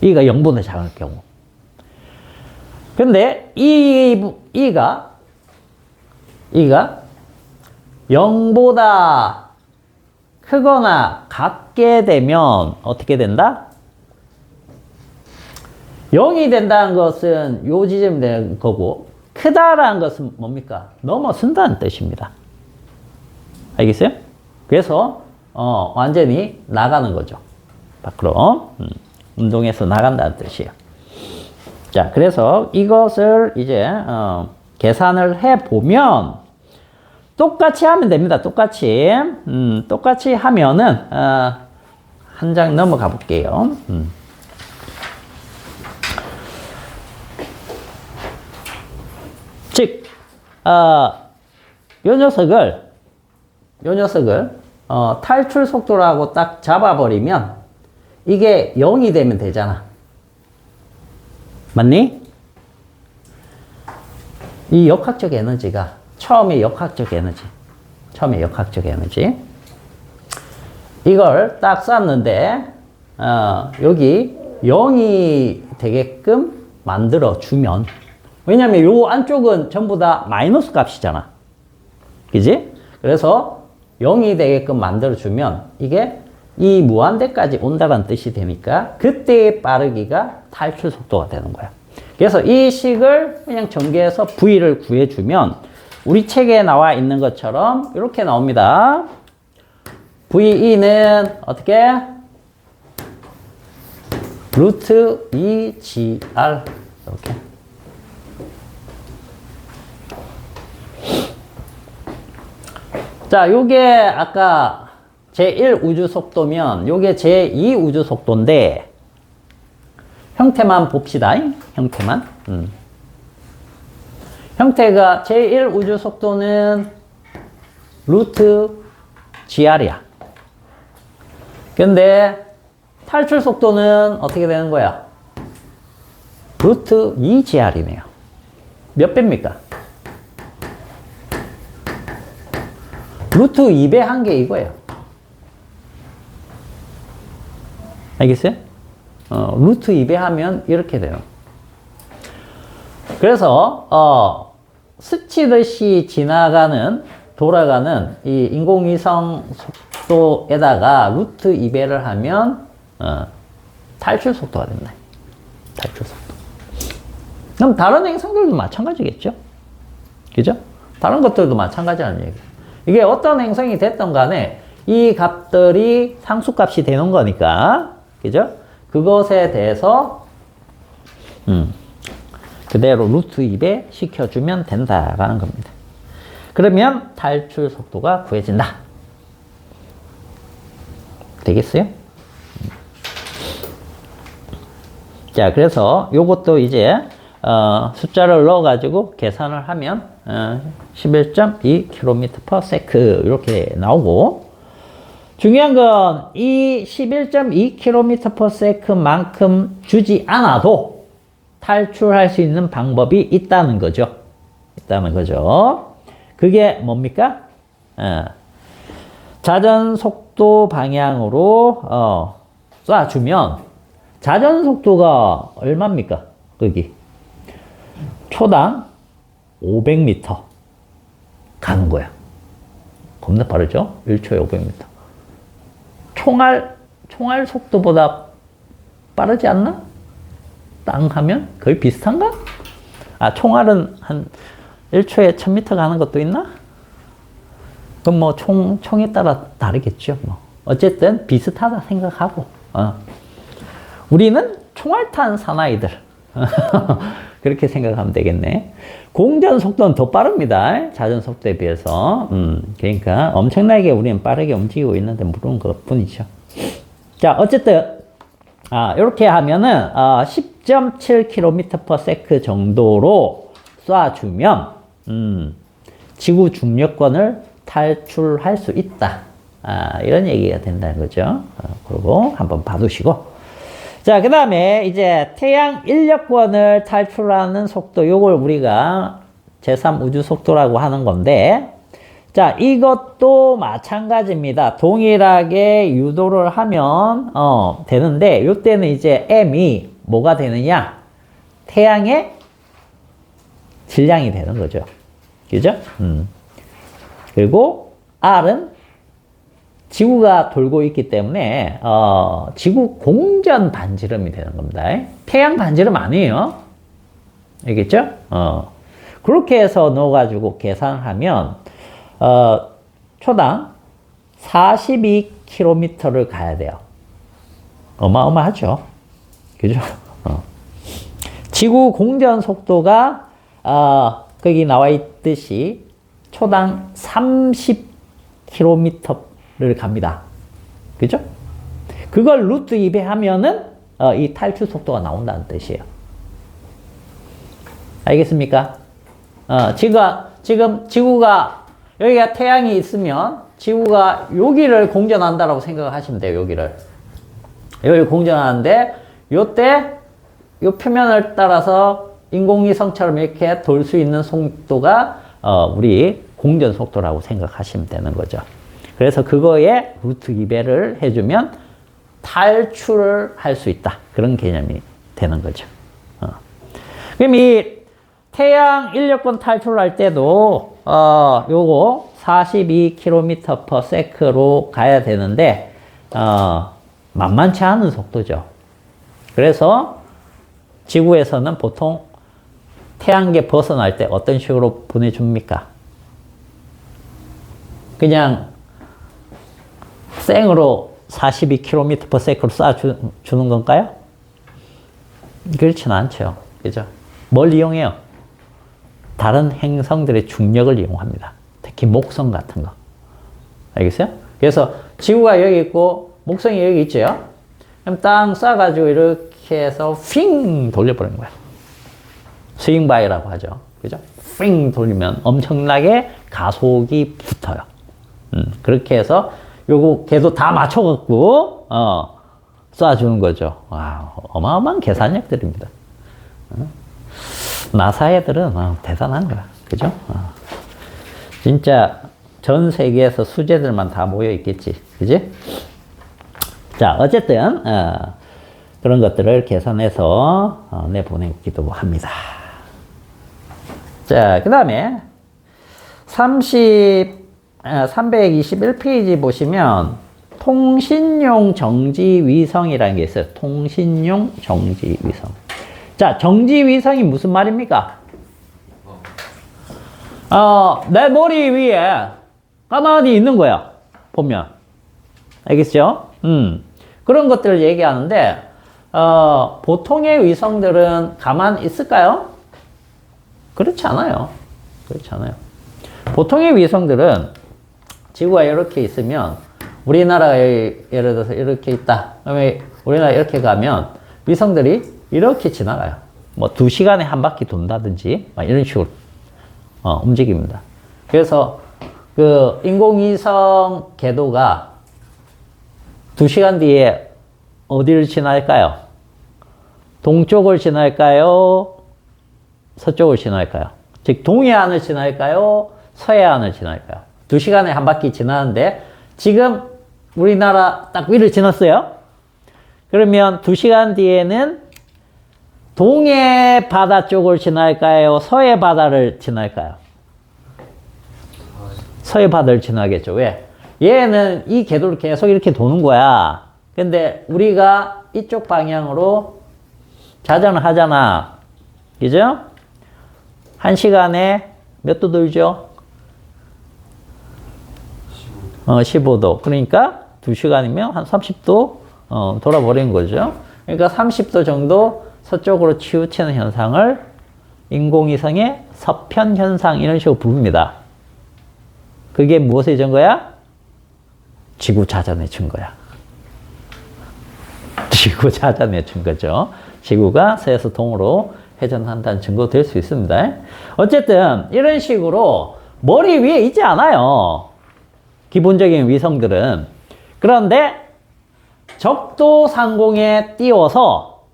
A: E가 0보다 작을 경우. 근데 E가 0보다 크거나 같게 되면 어떻게 된다? 0이 된다는 것은 요 지점이 되는 거고, 크다라는 것은 뭡니까? 넘어선다는 뜻입니다. 알겠어요? 그래서 완전히 나가는 거죠. 밖으로. 운동에서 나간다는 뜻이에요. 자, 그래서 이것을 이제 계산을 해보면 똑같이 하면 됩니다. 똑같이. 똑같이 하면은 한 장 넘어가 볼게요. 즉, 요 녀석을 탈출 속도라고 딱 잡아버리면 이게 0이 되면 되잖아. 맞니? 이 역학적 에너지가 처음에 역학적 에너지 이걸 딱 쐈는데 여기 0이 되게끔 만들어 주면, 왜냐면 요 안쪽은 전부 다 마이너스 값이잖아. 그지? 그래서 0이 되게끔 만들어 주면 이게 이 무한대까지 온다는 뜻이 되니까 그때의 빠르기가 탈출 속도가 되는 거야. 그래서 이 식을 그냥 전개해서 V를 구해주면 우리 책에 나와 있는 것처럼 이렇게 나옵니다. VE는 어떻게? 루트 2GR 이렇게. 자, 요게 아까 제1 우주 속도면 요게 제2 우주 속도인데 형태만 봅시다. 형태만. 형태가 제1 우주 속도는 루트 GR이야. 근데 탈출 속도는 어떻게 되는 거야? 루트 2GR이네요. 몇 배입니까? 루트 2배 한 게 이거예요. 알겠어요? 루트 2배 하면 이렇게 돼요. 그래서 스치듯이 돌아가는 이 인공위성 속도에다가 루트 2배를 하면 탈출 속도가 된다. 탈출 속도. 그럼 다른 행성들도 마찬가지겠죠? 그죠? 다른 것들도 마찬가지라는 얘기예요. 이게 어떤 행성이 됐든 간에 이 값들이 상수값이 되는 거니까, 그죠? 그것에 대해서 그대로 루트 2배 시켜주면 된다라는 겁니다. 그러면 탈출 속도가 구해진다. 되겠어요? 자, 그래서 요것도 이제 숫자를 넣어가지고 계산을 하면 11.2km/s 이렇게 나오고, 중요한 건 이 11.2km/s만큼 주지 않아도 탈출할 수 있는 방법이 있다는 거죠. 그게 뭡니까? 자전 속도 방향으로 쏴주면 자전 속도가 얼마입니까? 거기 초당 500m 가는 거야. 겁나 빠르죠? 1초에 500m. 총알 속도보다 빠르지 않나? 땅 하면 거의 비슷한가? 총알은 한 1초에 1000m 가는 것도 있나? 그럼 뭐 총에 따라 다르겠죠. 뭐. 어쨌든 비슷하다 생각하고. 우리는 총알 탄 사나이들. 그렇게 생각하면 되겠네. 공전 속도는 더 빠릅니다. 자전 속도에 비해서. 그러니까 엄청나게 우리는 빠르게 움직이고 있는데 모르는 것 뿐이죠. 자, 어쨌든 이렇게 하면은 10.7km/s 정도로 쏴주면 지구 중력권을 탈출할 수 있다. 이런 얘기가 된다는 거죠. 그리고 한번 봐두시고. 자, 그 다음에 이제 태양 인력권을 탈출하는 속도, 요걸 우리가 제3우주속도라고 하는 건데, 자, 이것도 마찬가지입니다. 동일하게 유도를 하면, 되는데, 요때는 이제 M이 뭐가 되느냐? 태양의 질량이 되는 거죠. 그죠? 그리고 R은 지구가 돌고 있기 때문에 지구 공전 반지름이 되는 겁니다. 태양 반지름 아니에요. 알겠죠? 그렇게 해서 넣어가지고 계산하면 초당 42km를 가야 돼요. 어마어마하죠. 그죠? 지구 공전 속도가 거기 나와 있듯이 초당 30km를 갑니다. 그죠? 그걸 루트 2배 하면은 이 탈출 속도가 나온다는 뜻이에요. 알겠습니까? 지금 지구가 여기가 태양이 있으면 지구가 여기를 공전한다라고 생각하시면 돼요. 여기 공전하는데 요때 요 표면을 따라서 인공위성처럼 이렇게 돌 수 있는 속도가 우리 공전 속도라고 생각하시면 되는 거죠. 그래서 그거에 루트 2배를 해주면 탈출을 할 수 있다. 그런 개념이 되는 거죠. 그럼 이 태양 인력권 탈출할 때도 요거 42km/s로 가야 되는데 만만치 않은 속도죠. 그래서 지구에서는 보통 태양계 벗어날 때 어떤 식으로 보내줍니까? 그냥 생으로 42km/s로 쏴주는 건가요? 그렇지는 않죠. 그죠? 뭘 이용해요? 다른 행성들의 중력을 이용합니다. 특히 목성 같은 거. 알겠어요? 그래서 지구가 여기 있고 목성이 여기 있죠? 그럼 땅 쏴가지고 이렇게 해서 핑 돌려버리는 거야. 스윙바이라고 하죠. 그죠? 핑 돌리면 엄청나게 가속이 붙어요. 그렇게 해서 요거 걔도 다 맞춰갖고 쏴주는 거죠. 와, 어마어마한 계산력들입니다. 나사 애들은 대단한 거야. 그죠? 진짜 전 세계에서 수제들만 다 모여 있겠지. 그지? 자, 어쨌든 그런 것들을 계산해서 내보내기도 합니다. 자, 그 다음에 321페이지 보시면 통신용 정지위성이라는 게 있어요. 통신용 정지위성. 자, 정지위성이 무슨 말입니까? 내 머리 위에 가만히 있는 거야. 보면. 알겠죠? 그런 것들을 얘기하는데, 보통의 위성들은 가만히 있을까요? 그렇지 않아요. 그렇지 않아요. 보통의 위성들은 지구가 이렇게 있으면, 우리나라가 예를 들어서 이렇게 있다. 그러면 우리나라 이렇게 가면 위성들이 이렇게 지나가요. 뭐 2시간에 한 바퀴 돈다든지, 이런 식으로 움직입니다. 그래서 그 인공위성 궤도가 2시간 뒤에 어디를 지날까요? 동쪽을 지날까요? 서쪽을 지날까요? 즉 동해안을 지날까요? 서해안을 지날까요? 2시간에 한 바퀴 지나는데 지금 우리나라 딱 위를 지났어요. 그러면 2시간 뒤에는 동해 바다 쪽을 지날까요? 서해 바다를 지날까요? 서해 바다를 지나겠죠. 왜? 얘는 이 궤도를 계속 이렇게 도는 거야. 근데 우리가 이쪽 방향으로 자전을 하잖아. 그죠? 1시간에 몇 도 돌죠? 15도. 그러니까 2시간이면 한 30도 돌아버린 거죠. 그러니까 30도 정도 서쪽으로 치우치는 현상을 인공위성의 서편 현상 이런 식으로 부릅니다. 그게 무엇의 증거야? 지구 자전의 증거야. 지구 자전의 증거죠. 지구가 서에서 동으로 회전한다는 증거 될 수 있습니다. 어쨌든 이런 식으로 머리 위에 있지 않아요. 기본적인 위성들은. 그런데 적도 상공에 띄워서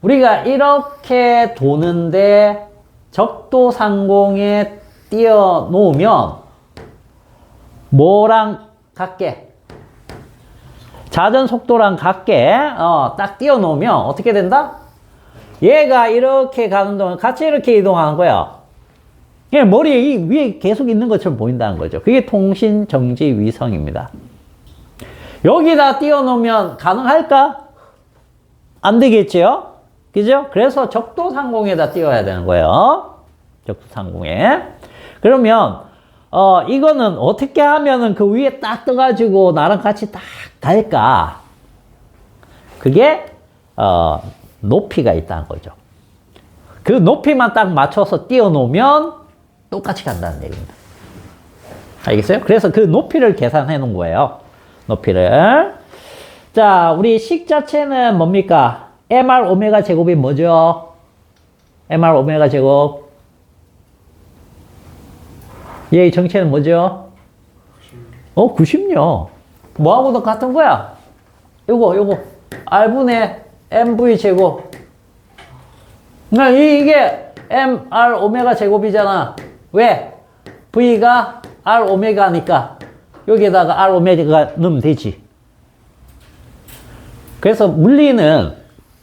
A: 우리가 이렇게 도는데 적도 상공에 띄워 놓으면 뭐랑 같게? 자전 속도랑 같게 딱 띄워 놓으면 어떻게 된다? 얘가 이렇게 가는 동안 같이 이렇게 이동하는 거야. 그냥 머리에 이 위에 계속 있는 것처럼 보인다는 거죠. 그게 통신정지 위성입니다. 여기다 띄워 놓으면 가능할까? 안 되겠죠? 그죠? 그래서 적도 상공에다 띄워야 되는 거예요. 적도 상공에. 그러면 이거는 어떻게 하면은 그 위에 딱 떠가지고 나랑 같이 딱 갈까? 그게 높이가 있다는 거죠. 그 높이만 딱 맞춰서 띄워 놓으면 똑같이 간다는 얘기입니다. 알겠어요? 그래서 그 높이를 계산해 놓은 거예요. 높이를. 자, 우리 식 자체는 뭡니까? mr 오메가 제곱이 뭐죠? mr 오메가 제곱. 얘의 정체는 뭐죠? 90요. 뭐하고도 같은 거야? 요거. r분의 mv 제곱. 그러니까 이게 mr 오메가 제곱이잖아. 왜? v가 r 오메가니까 여기에다가 r 오메가 넣으면 되지. 그래서 물리는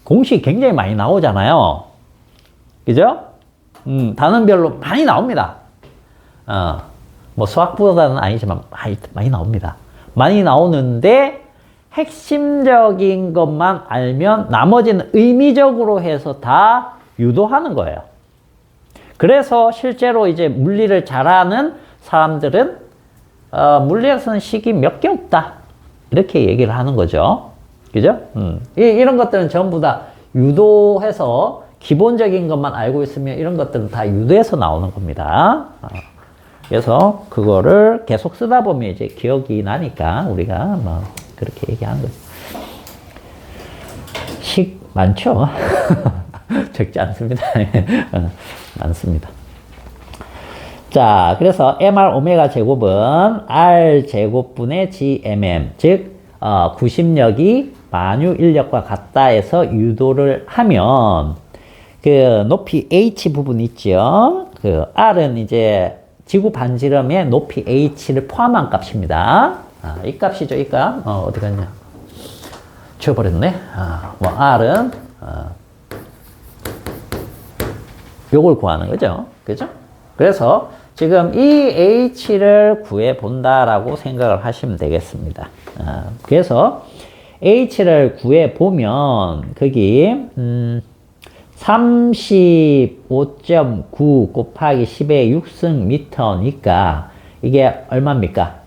A: 공식 굉장히 많이 나오잖아요. 그죠? 단원별로 많이 나옵니다. 뭐 수학보다는 아니지만 많이 나옵니다. 많이 나오는데 핵심적인 것만 알면 나머지는 의미적으로 해서 다 유도하는 거예요. 그래서 실제로 이제 물리를 잘하는 사람들은 물리에서는 식이 몇 개 없다. 이렇게 얘기를 하는 거죠. 그죠? 이런 것들은 전부 다 유도해서 기본적인 것만 알고 있으면 이런 것들은 다 유도해서 나오는 겁니다. 그래서 그거를 계속 쓰다 보면 이제 기억이 나니까 우리가 뭐 그렇게 얘기하는 거죠. 식 많죠? 적지 않습니다. 많습니다. 자, 그래서 mr 오메가 제곱은 r 제곱분의 gmm, 즉 90력이 만유 인력과 같다 해서 유도를 하면 그 높이 h 부분 있죠. 그 r은 이제 지구 반지름의 높이 h를 포함한 값입니다. 이 값이죠, 이 값. 어디 갔냐? 지워버렸네. 뭐 r은 요걸 구하는 거죠. 그죠? 그래서 지금 이 h를 구해 본다라고 생각을 하시면 되겠습니다. 그래서 h를 구해 보면 거기 35.9 곱하기 10의 6승 미터니까 이게 얼마입니까?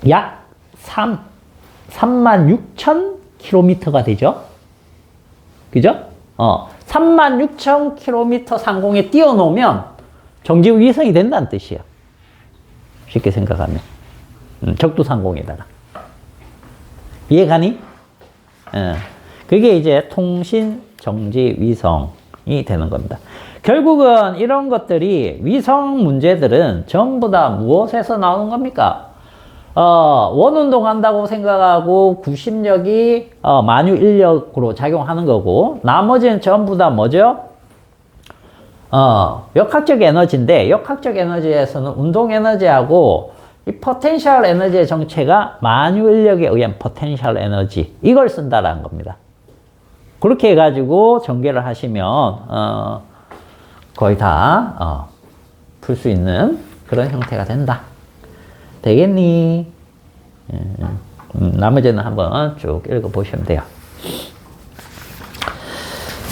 A: 약 36,000km가 되죠? 그죠? 36,000km 상공에 띄워놓으면 정지구 위성이 된다는 뜻이에요. 쉽게 생각하면. 적도 상공에다가. 이해가니? 그게 이제 통신 정지 위성이 되는 겁니다. 결국은 이런 것들이 위성 문제들은 전부 다 무엇에서 나오는 겁니까? 원운동 한다고 생각하고 구심력이 만유 인력으로 작용하는 거고 나머지는 전부 다 뭐죠? 역학적 에너지인데 역학적 에너지에서는 운동 에너지하고 이 포텐셜 에너지의 정체가 만유 인력에 의한 포텐셜 에너지 이걸 쓴다라는 겁니다. 그렇게 해가지고 전개를 하시면 거의 다 풀 수 있는 그런 형태가 된다. 되겠니? 나머지는 한번 쭉 읽어보시면 돼요.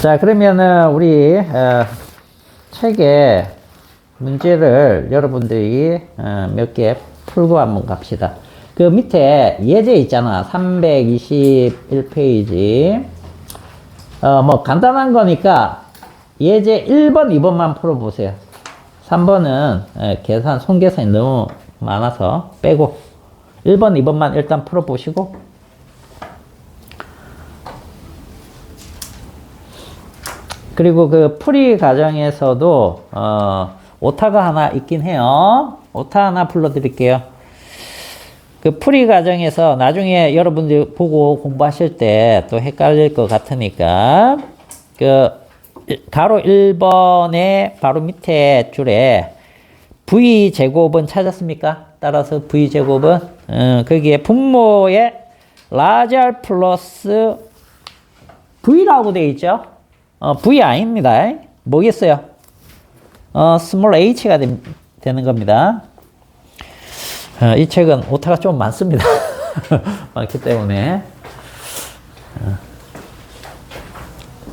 A: 자, 그러면은 우리 책에 문제를 여러분들이 몇 개 풀고 한번 갑시다. 그 밑에 예제 있잖아. 321페이지. 뭐 간단한 거니까 예제 1번, 2번만 풀어보세요. 3번은 계산, 손계산이 너무 많아서 빼고 1번, 2번만 일단 풀어보시고 그리고 그 풀이 과정에서도 오타가 하나 있긴 해요. 오타 하나 불러드릴게요. 그 풀이 과정에서 나중에 여러분들 보고 공부하실 때 또 헷갈릴 것 같으니까 그 가로 1번의 바로 밑에 줄에 V제곱은 찾았습니까? 따라서 V제곱은 거기에 분모에 라지 R 플러스 V라고 되어 있죠? V 아닙니다. 뭐겠어요? 스몰 h가 되는 겁니다. 이 책은 오타가 좀 많습니다. 많기 때문에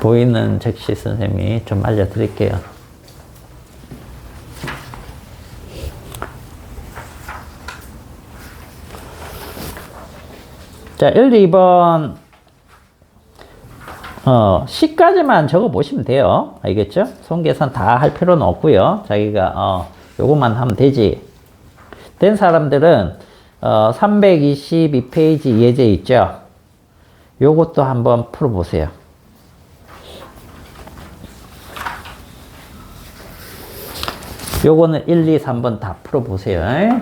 A: 보이는 즉시 선생님이 좀 알려드릴게요. 자, 1, 2번 C까지만 적어 보시면 돼요. 알겠죠? 손계산 다 할 필요는 없고요. 자기가 요것만 하면 되지. 된 사람들은 322페이지 예제 있죠? 요것도 한번 풀어보세요. 요거는 1, 2, 3번 다 풀어보세요.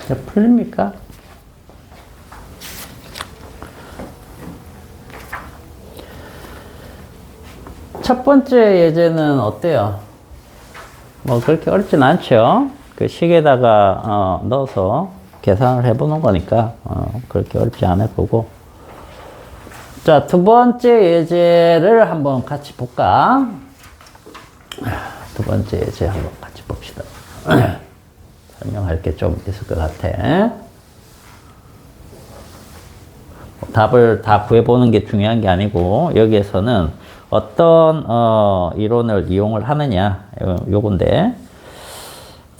A: 자, 풀립니까? 첫 번째 예제는 어때요? 뭐 그렇게 어렵진 않죠. 그 식에다가 넣어서 계산을 해보는 거니까 그렇게 어렵지 않을 거고. 자, 두 번째 예제를 한번 같이 볼까? 두 번째 예제 한번 같이 봅시다. 설명할 게 좀 있을 것 같아. 답을 다 구해보는 게 중요한 게 아니고, 여기에서는 어떤 이론을 이용을 하느냐, 요건데.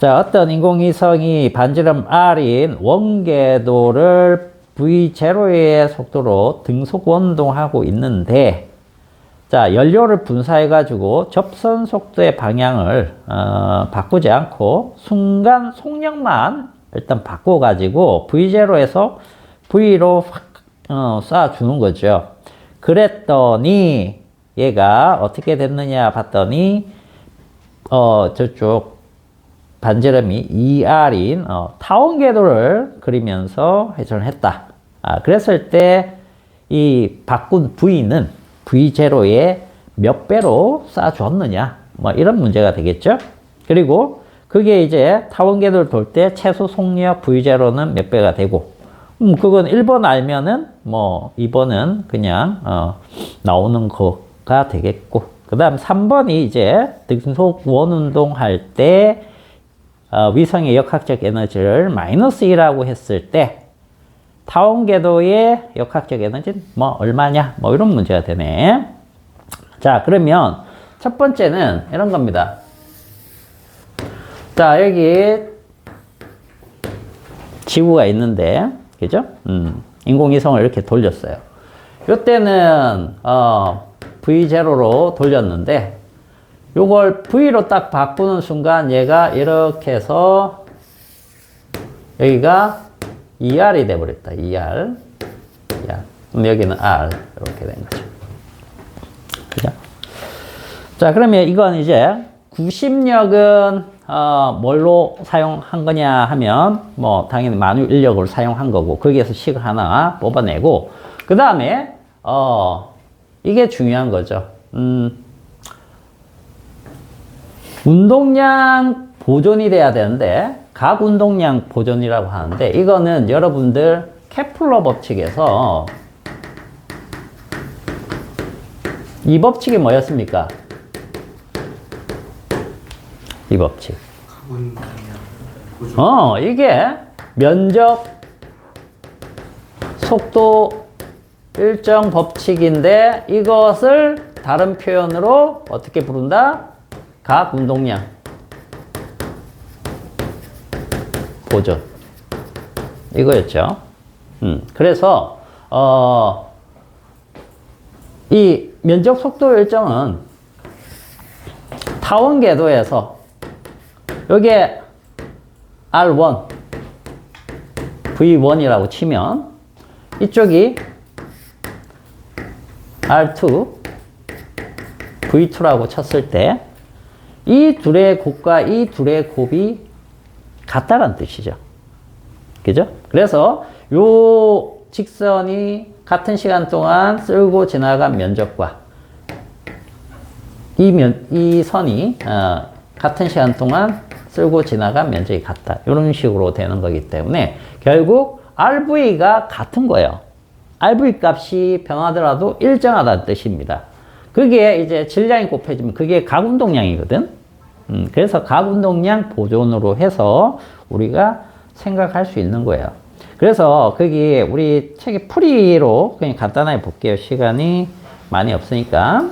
A: 자, 어떤 인공위성이 반지름 R인 원궤도를 V0의 속도로 등속 원동하고 있는데, 자, 연료를 분사해가지고 접선 속도의 방향을 바꾸지 않고 순간 속력만 일단 바꿔가지고 V0에서 V로 확 쏴주는 거죠. 그랬더니 얘가 어떻게 됐느냐 봤더니 저쪽 반지름이 2R인 타원 궤도를 그리면서 회전을 했다. 그랬을 때 이 바꾼 V는 V0의 몇 배로 쏴줬느냐, 뭐 이런 문제가 되겠죠. 그리고 그게 이제 타원 궤도를 돌 때 최소 속력 V0는 몇 배가 되고, 그건 1번 알면은 뭐 2번은 그냥 나오는 거가 되겠고, 그 다음 3번이 이제 등속 원운동 할 때 위성의 역학적 에너지를 마이너스 2라고 했을 때 타원 궤도의 역학적 에너지는 뭐 얼마냐, 뭐 이런 문제가 되네. 자, 그러면 첫 번째는 이런 겁니다. 자, 여기 지구가 있는데, 그죠? 인공위성을 이렇게 돌렸어요. 요때는 V0로 돌렸는데, 요걸 V로 딱 바꾸는 순간 얘가 이렇게 해서 여기가 2R이 돼버렸다. 2R. 그럼 여기는 R. 이렇게 된 거죠. 그죠? 자, 그러면 이건 이제 구심력은 뭘로 사용한 거냐 하면 뭐 당연히 만유 인력을 사용한 거고, 거기에서 식을 하나 뽑아내고, 그 다음에 이게 중요한 거죠. 운동량 보존이 돼야 되는데, 각 운동량 보존이라고 하는데, 이거는 여러분들 케플러 법칙에서 이 법칙이 뭐였습니까? 이 법칙. 이게 면적, 속도, 일정 법칙인데, 이것을 다른 표현으로 어떻게 부른다? 각 운동량 보존. 이거였죠. 그래서 이 면적 속도 일정은 타원 궤도에서 여기에 R1, V1이라고 치면 이쪽이 R2, V2라고 쳤을 때 이 둘의 곱과 이 둘의 곱이 같다는 뜻이죠. 그죠? 그래서 요 직선이 같은 시간 동안 쓸고 지나간 면적과 이 선이 같은 시간 동안 쓸고 지나간 면적이 같다. 이런 식으로 되는 거기 때문에 결국 RV가 같은 거예요. RV 값이 변하더라도 일정하다는 뜻입니다. 그게 이제 질량이 곱해지면 그게 각 운동량이거든. 그래서 각 운동량 보존으로 해서 우리가 생각할 수 있는 거예요. 그래서 거기 우리 책의 풀이로 그냥 간단하게 볼게요. 시간이 많이 없으니까.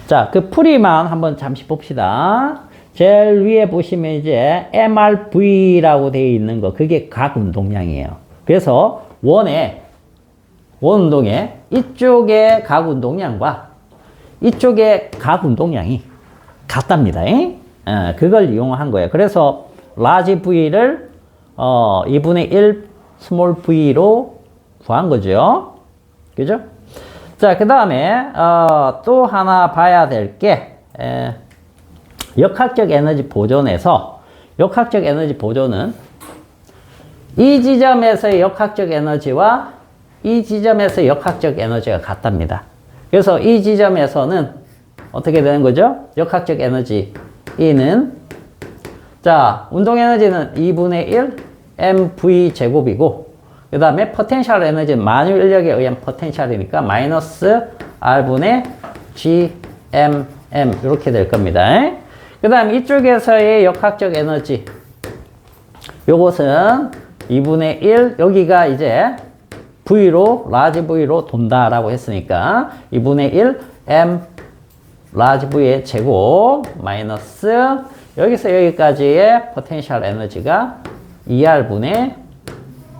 A: 자, 그 풀이만 한번 잠시 봅시다. 제일 위에 보시면 이제 MRV라고 되어 있는 거, 그게 각 운동량이에요. 그래서 원 운동에 이쪽의 각 운동량과 이쪽의 각 운동량이 같답니다. 그걸 이용한 거예요. 그래서 large V를 2분의 1 small V로 구한 거죠. 그죠? 자, 그 다음에 또 하나 봐야 될 게 역학적 에너지 보존에서 역학적 에너지 보존은 이 지점에서의 역학적 에너지와 이 지점에서의 역학적 에너지가 같답니다. 그래서 이 지점에서는 어떻게 되는 거죠? 역학적 에너지 E는 자, 운동 에너지는 2분의 1 mv 제곱이고 그 다음에 포텐셜 에너지는 만유 인력에 의한 포텐셜이니까 마이너스 r분의 gmm 이렇게 될 겁니다. 그 다음 이쪽에서의 역학적 에너지 요것은 2분의 1 여기가 이제 V로 라지 V로 돈다라고 했으니까 2분의 1 m 라지 V의 제곱 마이너스 여기서 여기까지의 포텐셜 에너지가 2R분의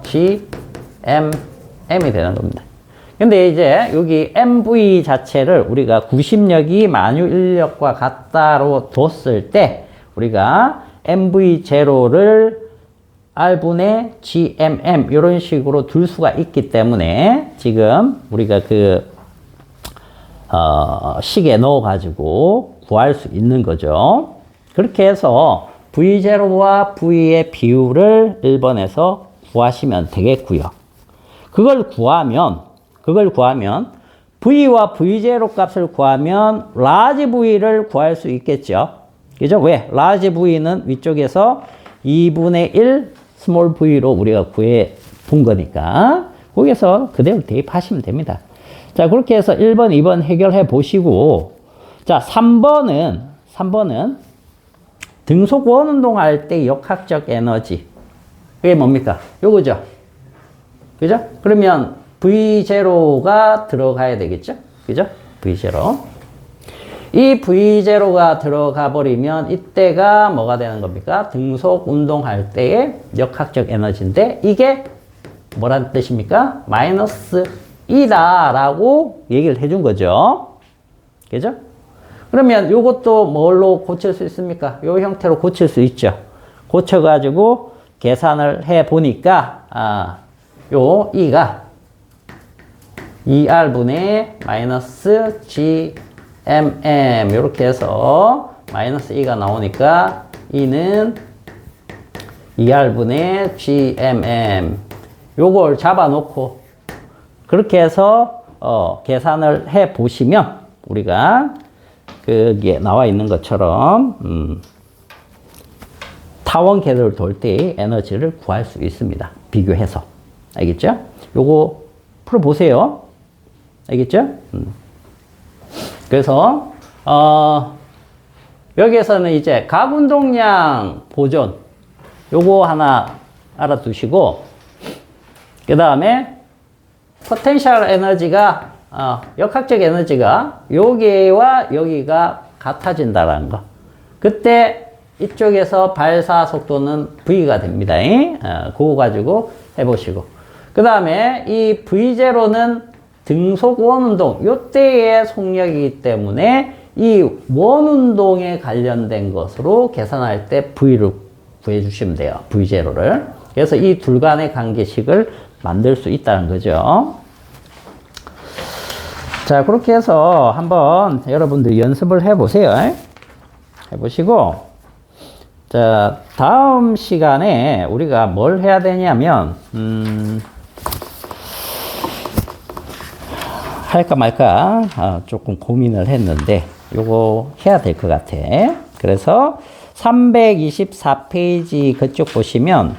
A: GMM이 되는 겁니다. 근데 이제 여기 MV 자체를 우리가 구심력이 만유 인력과 같다로 뒀을 때 우리가 MV0를 R분의 GMM 이런 식으로 둘 수가 있기 때문에 지금 우리가 그 식에 넣어 가지고 구할 수 있는 거죠. 그렇게 해서 V0와 V의 비율을 1번에서 구하시면 되겠고요. 그걸 구하면 V와 V0 값을 구하면 라지 V를 구할 수 있겠죠. 그죠? 왜? 라지 V는 위쪽에서 2분의 1 스몰 V로 우리가 구해 본 거니까 거기서 그대로 대입하시면 됩니다. 자, 그렇게 해서 1번, 2번 해결해 보시고 자, 3번은 등속 원운동 할 때 역학적 에너지 그게 뭡니까? 요거죠. 그죠? 그러면 V0가 들어가야 되겠죠? 그죠? V0. 이 V0가 들어가 버리면 이때가 뭐가 되는 겁니까? 등속 운동할 때의 역학적 에너지인데 이게 뭐란 뜻입니까? 마이너스 2다 라고 얘기를 해준 거죠. 그죠? 그러면 요것도 뭘로 고칠 수 있습니까? 요 형태로 고칠 수 있죠. 고쳐가지고 계산을 해 보니까 요 E가 2R분의 마이너스 GMM 이렇게 해서 마이너스 E가 나오니까 E는 2R분의 GMM 요걸 잡아놓고 그렇게 해서 계산을 해 보시면 우리가 거기에 나와 있는 것처럼 타원 궤도를 돌 때의 에너지를 구할 수 있습니다. 비교해서. 알겠죠? 요거 풀어보세요. 알겠죠? 그래서 여기에서는 이제 각 운동량 보존 요거 하나 알아두시고 그 다음에 포텐셜 에너지가 역학적 에너지가 여기와 여기가 같아진다라는 거. 그때 이쪽에서 발사 속도는 V가 됩니다. 그거 가지고 해보시고. 그 다음에 이 V0는 등속 원운동, 요때의 속력이기 때문에 이 원운동에 관련된 것으로 계산할 때 V를 구해주시면 돼요. V0를. 그래서 이 둘 간의 관계식을 만들 수 있다는 거죠. 자, 그렇게 해서 한번 여러분들 연습을 해보세요. 해보시고, 자, 다음 시간에 우리가 뭘 해야 되냐면, 할까 말까 조금 고민을 했는데, 요거 해야 될 것 같아. 그래서 324페이지 그쪽 보시면,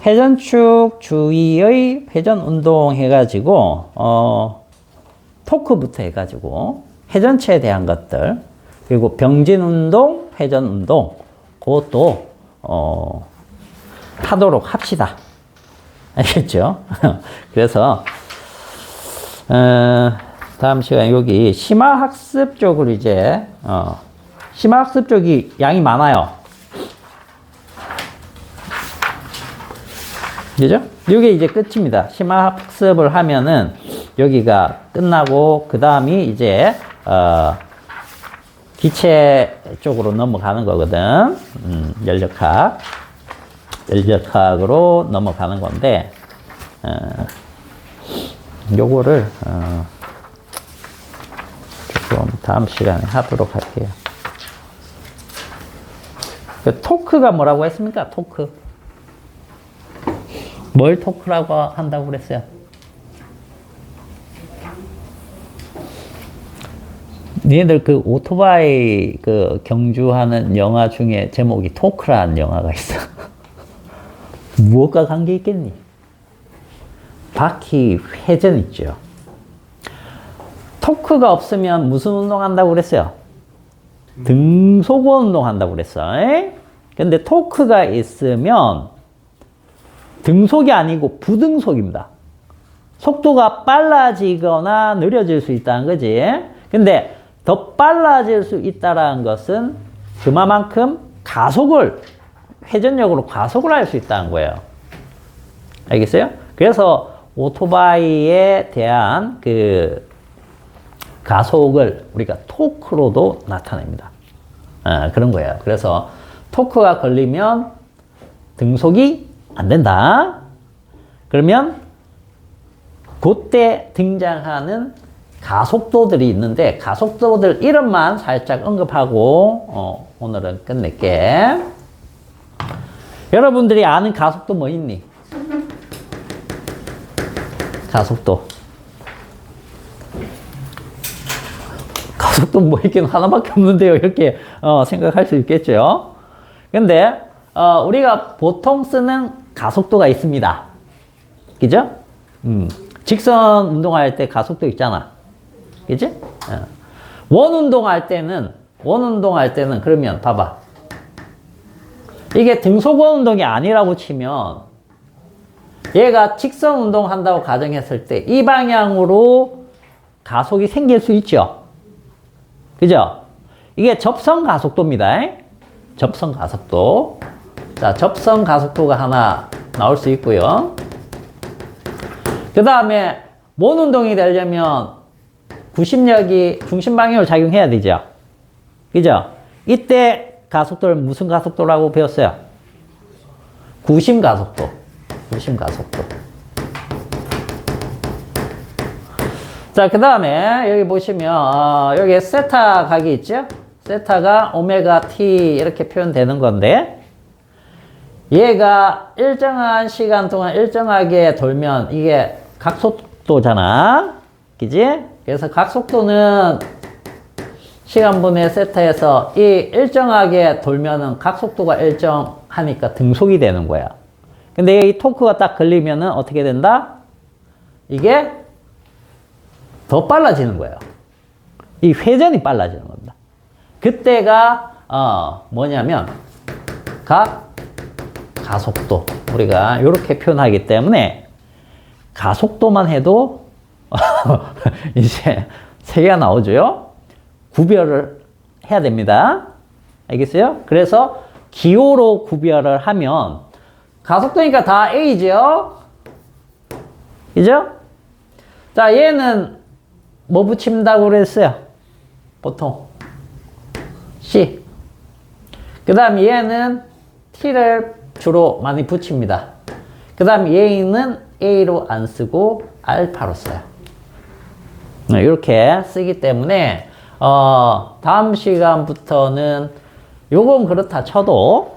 A: 회전축 주위의 회전 운동 해가지고, 토크부터 해가지고 회전체에 대한 것들 그리고 병진 운동, 회전 운동, 그것도, 하도록 합시다. 알겠죠? 그래서, 다음 시간에 여기 심화학습 쪽으로 이제, 심화학습 쪽이 양이 많아요. 그죠? 이게 이제 끝입니다. 심화학습을 하면은 여기가 끝나고, 그 다음이 이제, 기체 쪽으로 넘어가는 거거든. 연력학으로 넘어가는 건데, 요거를, 조금 다음 시간에 하도록 할게요. 그 토크가 뭐라고 했습니까? 토크. 뭘 토크라고 한다고 그랬어요? 니네들 그 오토바이 그 경주하는 영화 중에 제목이 토크라는 영화가 있어. 무엇과 관계 있겠니? 바퀴 회전 있죠. 토크가 없으면 무슨 운동 한다고 그랬어요? 등속 운동 한다고 그랬어. 근데 토크가 있으면 등속이 아니고 부등속입니다. 속도가 빨라지거나 느려질 수 있다는 거지. 근데 더 빨라질 수 있다는 것은 그만큼 가속을, 회전력으로 가속을 할 수 있다는 거예요. 알겠어요? 그래서 오토바이에 대한 그 가속을 우리가 토크로도 나타냅니다. 그런 거예요. 그래서 토크가 걸리면 등속이 안 된다. 그러면 그때 등장하는 가속도들이 있는데 가속도들 이름만 살짝 언급하고 오늘은 끝낼게. 여러분들이 아는 가속도 뭐 있니? 가속도. 가속도 뭐 있긴 하나밖에 없는데요. 이렇게 생각할 수 있겠죠. 근데 우리가 보통 쓰는 가속도가 있습니다. 그죠? 직선 운동할 때 가속도 있잖아. 그지? 원 운동할 때는 그러면 봐봐. 이게 등속원 운동이 아니라고 치면 얘가 직선 운동 한다고 가정했을 때 이 방향으로 가속이 생길 수 있죠. 그죠? 이게 접선 가속도입니다. 접선 가속도. 자, 접선 가속도가 하나 나올 수 있고요. 그 다음에 원 운동이 되려면 구심력이 중심 방향으로 작용해야 되죠. 그죠? 이때 가속도를 무슨 가속도라고 배웠어요? 구심 가속도. 구심 가속도. 자, 그 다음에 여기 보시면 여기 세타 각이 있죠? 세타가 오메가 t 이렇게 표현되는 건데 얘가 일정한 시간 동안 일정하게 돌면 이게 각속도잖아. 그지? 그래서 각속도는 시간분의 세타에서 이 일정하게 돌면은 각속도가 일정하니까 등속이 되는 거야. 근데 이 토크가 딱 걸리면은 어떻게 된다? 이게 더 빨라지는 거예요. 이 회전이 빨라지는 겁니다. 그때가 뭐냐면 가속도. 우리가 이렇게 표현하기 때문에 가속도만 해도 이제 세 개가 나오죠. 구별을 해야 됩니다. 알겠어요? 그래서 기호로 구별을 하면 가속도니까 다 A죠? 그죠? 자, 얘는 뭐 붙인다고 그랬어요? 보통 C. 그 다음 얘는 T를 주로 많이 붙입니다. 그 다음 얘는 A로 안 쓰고 알파로 써요. 이렇게 쓰기 때문에 다음 시간부터는 요건 그렇다 쳐도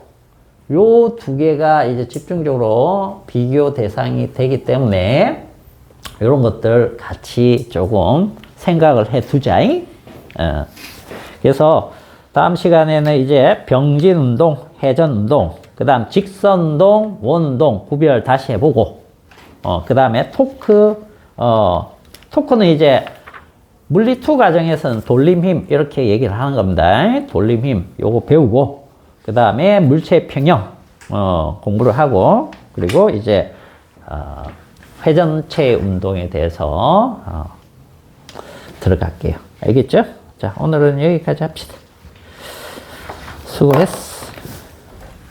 A: 요 두 개가 이제 집중적으로 비교 대상이 되기 때문에 이런 것들 같이 조금 생각을 해 두자. 그래서 다음 시간에는 이제 병진 운동, 회전 운동, 그 다음 직선 운동, 원 운동 구별 다시 해보고, 그 다음에 토크는 이제 물리2 과정에서는 돌림힘 이렇게 얘기를 하는 겁니다. 돌림힘 요거 배우고 그 다음에 물체 평형 공부를 하고 그리고 이제 회전체 운동에 대해서 들어갈게요. 알겠죠? 자, 오늘은 여기까지 합시다. 수고했어.